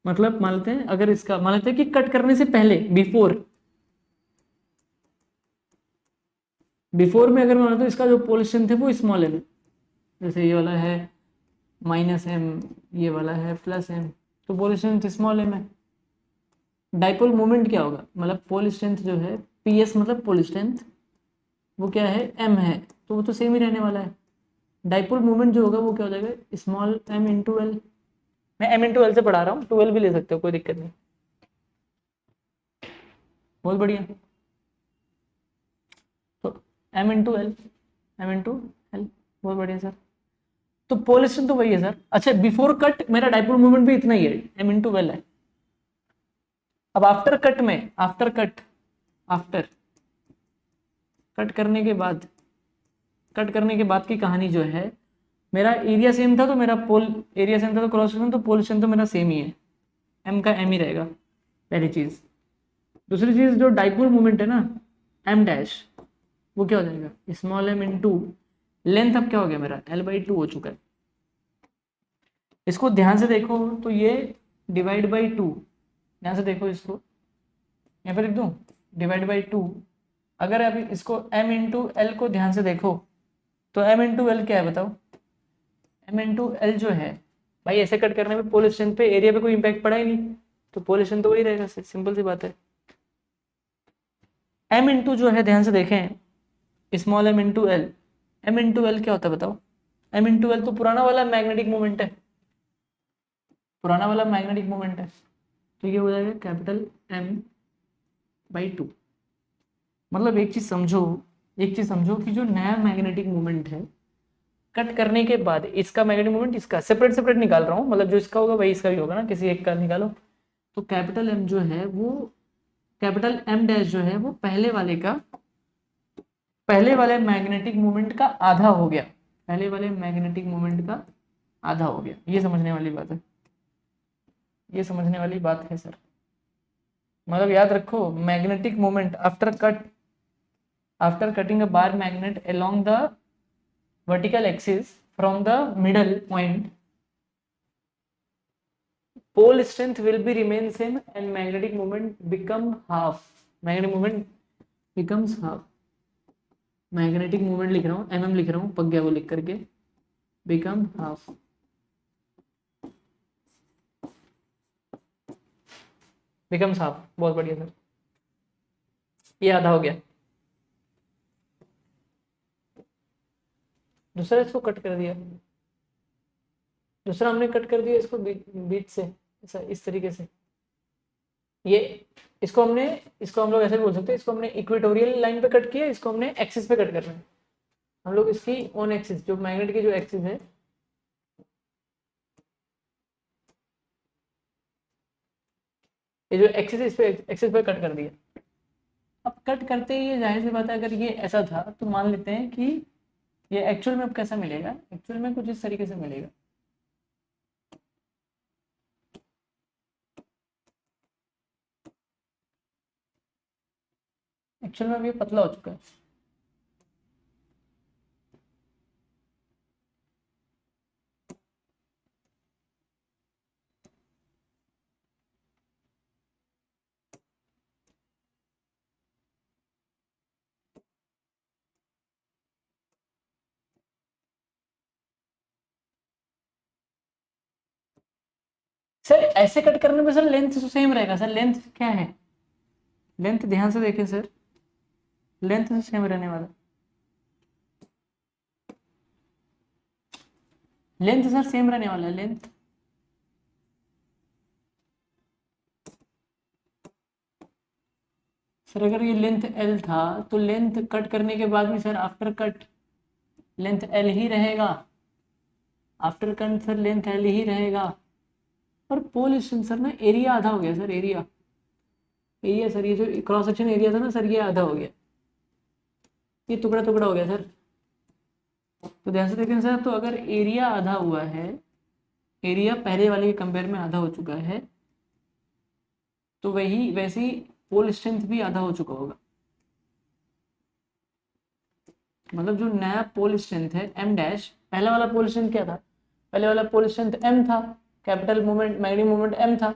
Speaker 1: मतलब मान लेते हैं, अगर इसका मान लेते हैं कि कट करने से पहले बिफोर में अगर मान लो तो इसका जो पोल स्ट्रेंथ है वो स्मॉल है, जैसे ये वाला है -m, ये वाला है +m, तो पोल स्ट्रेंथ स्मॉल m है। डाइपोल मोमेंट क्या होगा, मतलब पोल स्ट्रेंथ जो है PS मतलब पोल स्ट्रेंथ, वो क्या है m है, तो वो तो सेम ही रहने वाला है। डाइपोल मोमेंट जो होगा वो क्या हो जाएगा, स्मॉल m इंटू एल। मैं m इंटू एल से पढ़ा रहा हूँ, 12 भी ले सकते हो, कोई दिक्कत नहीं, बहुत बढ़िया। तो m इंटू एल, बहुत बढ़िया सर। तो पोल स्ट्रेंथ तो वही है सर। अच्छा, बिफोर कट मेरा डाइपोल मोमेंट भी इतना ही है, m इंटू एल है। अब आफ्टर कट में, आफ्टर कट करने के बाद की कहानी जो है, मेरा एरिया सेम था तो मेरा पोल एरिया सेम था तो क्रॉस सेक्शन, तो पोल स्ट्रेंथ तो मेरा सेम ही है, m का m ही रहेगा, पहली चीज। दूसरी चीज जो डाइपोल मोमेंट है ना m डैश, वो क्या हो जाएगा, स्मॉल m इंटू लेंथ, अब क्या हो गया मेरा L/2 हो चुका है। इसको ध्यान से देखो तो ये डिवाइड बाई 2, ध्यान से देखो इसको, यहाँ पर लिख दूँ डिवाइड बाई 2। अगर अभी इसको m इंटू एल को ध्यान से देखो तो m इंटू एल क्या है बताओ, m इंटू एल जो है भाई, ऐसे कट करने में पोल स्ट्रेंथ पे एरिया पे कोई इंपैक्ट पड़ा ही नहीं, तो पोल स्ट्रेंथ तो वही रहेगा, सिंपल सी बात है। m इंटू जो है ध्यान से देखें, small m into L, M into L क्या होता है बताओ? एम इंटू एल तो पुराना वाला मैग्नेटिक मोमेंट है, पुराना वाला मैग्नेटिक मोमेंट है, तो ये हो जाएगा कैपिटल एम बाई टू। मतलब एक चीज समझो, एक चीज समझो कि जो नया मैग्नेटिक मोमेंट है कट करने के बाद इसका मैग्नेटिक मोमेंट इसका सेपरेट सेपरेट निकाल रहा हूँ, मतलब जो इसका होगा वही इसका भी होगा ना, किसी एक का निकालो। तो कैपिटल एम जो है वो, कैपिटल एम डैश जो है वो पहले वाले का, पहले वाले मैग्नेटिक मोमेंट का आधा हो गया, पहले वाले मैग्नेटिक मोमेंट का आधा हो गया। ये समझने वाली बात है, ये समझने वाली बात है सर। मतलब याद रखो magnetic moment after cut, after cutting a bar magnet along the vertical axis from the middle point, pole strength will be remain same and magnetic moment become half, magnetic moment becomes half। Magnetic moment लिख रहा हूँ, mm लिख रहा हूँ, पक गया वो लिख करके, become half, becomes half। बहुत बढ़िया सर, ये आधा हो गया। दूसरा इसको कट कर दिया, दूसरा हमने कट कर दिया इसको बीच से, ऐसा इस तरीके से। ये इसको हमने, इसको हम लोग ऐसे भी बोल सकते हैं, इसको हमने इक्वेटोरियल लाइन पे कट किया, इसको हमने एक्सिस पे कट करना है हम लोग, इसकी ऑन एक्सिस जो मैग्नेट की जो एक्सिस है, ये जो एक्सिस इस पे, एक्सिस पे कट कर दिया। अब कट करते ही ये जाहिर सी बात है, अगर ये ऐसा था तो मान लेते हैं कि ये एक्चुअल में अब कैसा मिलेगा, एक्चुअल में कुछ इस तरीके से मिलेगा। एक्चुअल में अब ये पतला हो चुका है। सर ऐसे कट करने में सर लेंथ तो सेम रहेगा सर, लेंथ क्या है, लेंथ ध्यान से देखें सर, लेंथ तो सेम रहने वाला, लेंथ सर सेम रहने वाला है, लेंथ। सर अगर ये लेंथ एल था तो लेंथ कट करने के बाद में sir after cut length L ही रहेगा, after cut sir length L ही रहेगा। और पोल स्ट्रेंथ सर ना एरिया आधा हो गया सर, एरिया, एरिया सर ये जो क्रॉस सेक्शन एरिया था ना सर, ये आधा हो गया, ये टुकड़ा टुकड़ा हो गया सर। तो ध्यान से देखें सर, तो अगर एरिया आधा हुआ है, एरिया पहले वाले के कंपेयर में आधा हो चुका है, तो वही वैसे ही पोल स्ट्रेंथ भी आधा हो चुका होगा। मतलब जो नया पोल स्ट्रेंथ है एम डैश, पहला वाला पोल स्ट्रेंथ क्या था, पहले वाला पोल स्ट्रेंथ एम था, capital moment magnetic moment M था,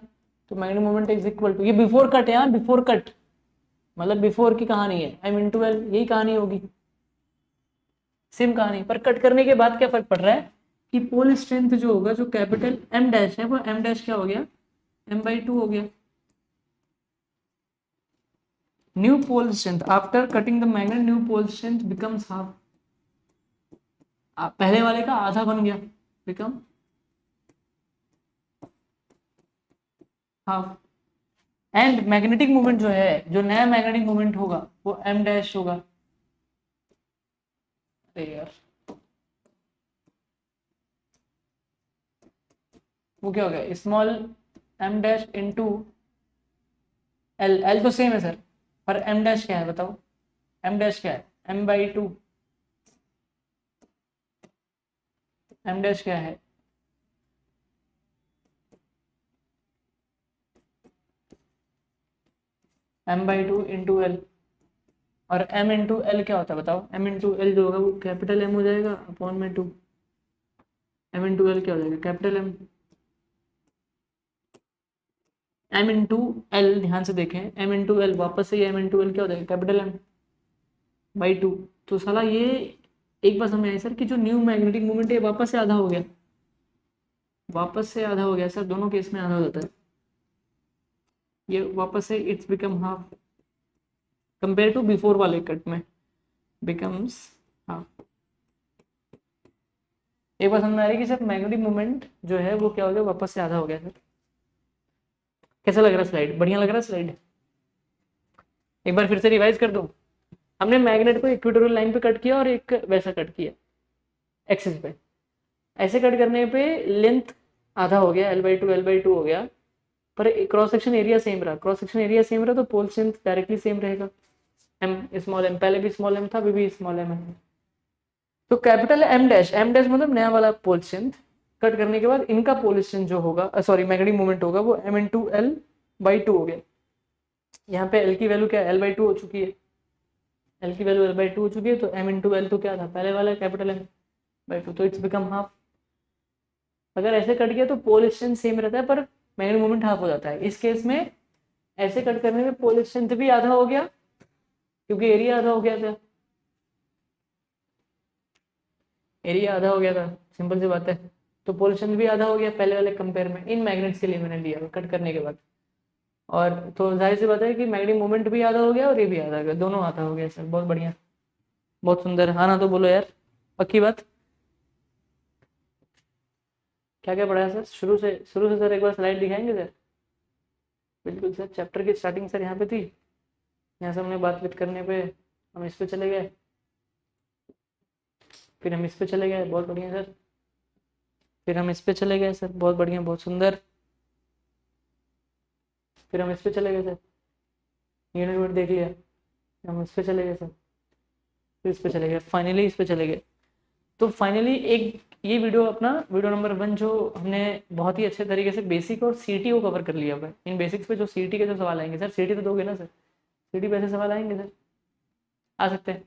Speaker 1: तो magnetic moment is equal to, ये बिफोर कट है, यहाँ बिफोर कट, मतलब बिफोर की कहानी है, एम इंटू एल, यही कहानी होगी, सेम कहानी। पर कट करने के बाद क्या फर्क पड़ रहा है कि पोल स्ट्रेंथ जो होगा, जो कैपिटल एम डैश है, वो एम डैश क्या हो गया, एम बाई टू हो गया। New pole strength after cutting the magnet, new pole strength becomes half, पहले वाले का आधा बन गया, become half. And magnetic moment जो है, जो नया मैग्नेटिक मोमेंट होगा वो एम डैश होगा। अरे यार वो क्या हो गया, small M dash into L, L तो सेम है सर, पर एम डैश क्या है बताओ, एम डैश क्या है, M by two, M dash क्या है, M by two into L. और एम इंटू एल क्या होता है बताओ, एम इंटू एल जो होगा वो कैपिटल एम हो जाएगा अपॉन में टू, एम इंटू एल क्या हो जाएगा, capital M, M into L, ध्यान से देखें, एम इंटू एल वापस से, एम इंटू एल क्या हो जाएगा, कैपिटल एम बाई टू। तो साला ये एक बार समझ आई सर कि जो न्यू मैग्नेटिक मोमेंट है वापस से आधा हो गया, वापस से आधा हो गया सर, दोनों केस में आधा हो जाता है, ये वापस से it's become half compare to before वाले कट में, बिकम्स हाफ। एक बार समझ में आ रही है कि सर मैग्नेटिक मोमेंट जो है वो क्या हो गया, वापस से आधा हो गया सर। कैसा लग रहा है स्लाइड, बढ़िया लग रहा है स्लाइड? एक बार फिर से रिवाइज कर दूं। हमने मैग्नेट को इक्वेटोरियल लाइन पे कट किया और एक वैसा कट किया एक्सिस पे। ऐसे कट करने पे लेंथ आधा हो गया, L/2 हो गया, पर क्रॉस सेक्शन एरिया सेम रहा। क्रॉस सेक्शन एरिया सेम रहा तो पोल स्ट्रेंथ डायरेक्टली सेम रहेगा। एम स्मॉल एम, पहले भी स्मॉल एम था, अभी भी स्मॉल एम है। तो capital M dash, M dash मतलब नया वाला पोल स्ट्रेंथ कट करने के बाद इनका पोल स्ट्रेंथ जो होगा, सॉरी मैग्नेटिक मोमेंट होगा, वो M/L/2 हो गया। यहाँ पे L की वैल्यू क्या है, L/2 हो चुकी है। L की वैल्यू L/2 हो चुकी है, तो M/L तो क्या था, पहले वाला कैपिटल M/2, तो इट्स बिकम हाफ। अगर ऐसे कट गया तो पोल स्ट्रेंथ सेम रहता है पर मैग्नेटिक मोमेंट हाफ हो जाता है। इस केस में ऐसे कट करने में पोल स्ट्रेंथ भी आधा हो गया क्योंकि एरिया आधा हो गया था। एरिया आधा हो गया था, सिंपल सी बात है। तो पोल स्ट्रेंथ भी आधा हो गया पहले वाले कंपेयर में, इन मैग्नेट्स के लिए मैंने लिया कट करने के बाद। और तो जाहिर सी बात है कि मैग्नेटिक मोमेंट भी आधा हो गया और ये भी आधा हो गया, दोनों आधा हो गया सर। बहुत बढ़िया, बहुत सुंदर। हाँ ना तो बोलो यार, पक्की बात। क्या क्या पढ़ा है सर, शुरू से सर एक बार स्लाइड दिखाएंगे सर? बिल्कुल सर, चैप्टर की स्टार्टिंग सर यहाँ पे थी, यहाँ से हमने बात करने पे हम इस पे चले गए, फिर हम इस पे चले गए, बहुत बढ़िया सर। फिर हम इस पे चले गए सर, बहुत बढ़िया, बहुत सुंदर। फिर हम इस पे चले गए सर, यूनिट देख लिया। हम इस पे चले गए सर, फिर इस पे चले गए, फाइनली इस पे चले गए। तो फाइनली एक ये वीडियो अपना वीडियो नंबर 1 जो हमने बहुत ही अच्छे तरीके से बेसिक और सीटी को कवर कर लिया हुआ है। इन बेसिक्स पे जो सीटी के जो सवाल आएंगे सर, सीटी तो दोगे ना सर? सीटी पे ऐसे सवाल आएंगे सर, आ सकते हैं।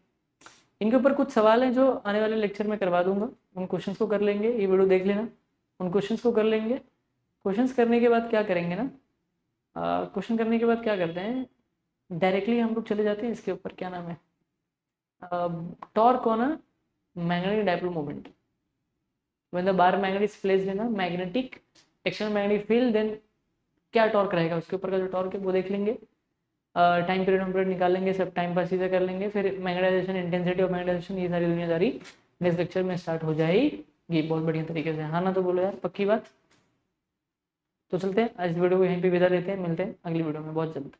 Speaker 1: इनके ऊपर कुछ सवाल हैं जो आने वाले लेक्चर में करवा दूंगा, उन क्वेश्चंस को कर लेंगे, ये वीडियो देख लेना, उन क्वेश्चंस को कर लेंगे। क्वेश्चंस करने के बाद क्या करेंगे ना, क्वेश्चन करने के बाद क्या करते हैं, डायरेक्टली हम लोग चले जाते हैं इसके ऊपर, क्या नाम है, torque on a magnetic dipole moment. when the bar magnet is placed in a magnetic external magnetic field then क्या टॉर्क रहेगा, उसके ऊपर का जो टॉर्क है वो देख लेंगे। टाइम पीरियड निकाल लेंगे, सब टाइम पास चीज़ें कर लेंगे। फिर मैग्नेटाइजेशन, इंटेंसिटी ऑफ मैग्नेटाइजेशन, ये सारी दुनियादारी नेक्स्ट लेक्चर में स्टार्ट हो जाएगी बहुत बढ़िया तरीके से। हाँ ना तो बोलो यार, पक्की बात। तो चलते हैं, आज इस वीडियो को यहीं पे विदा लेते हैं, मिलते हैं अगली वीडियो में बहुत जल्द।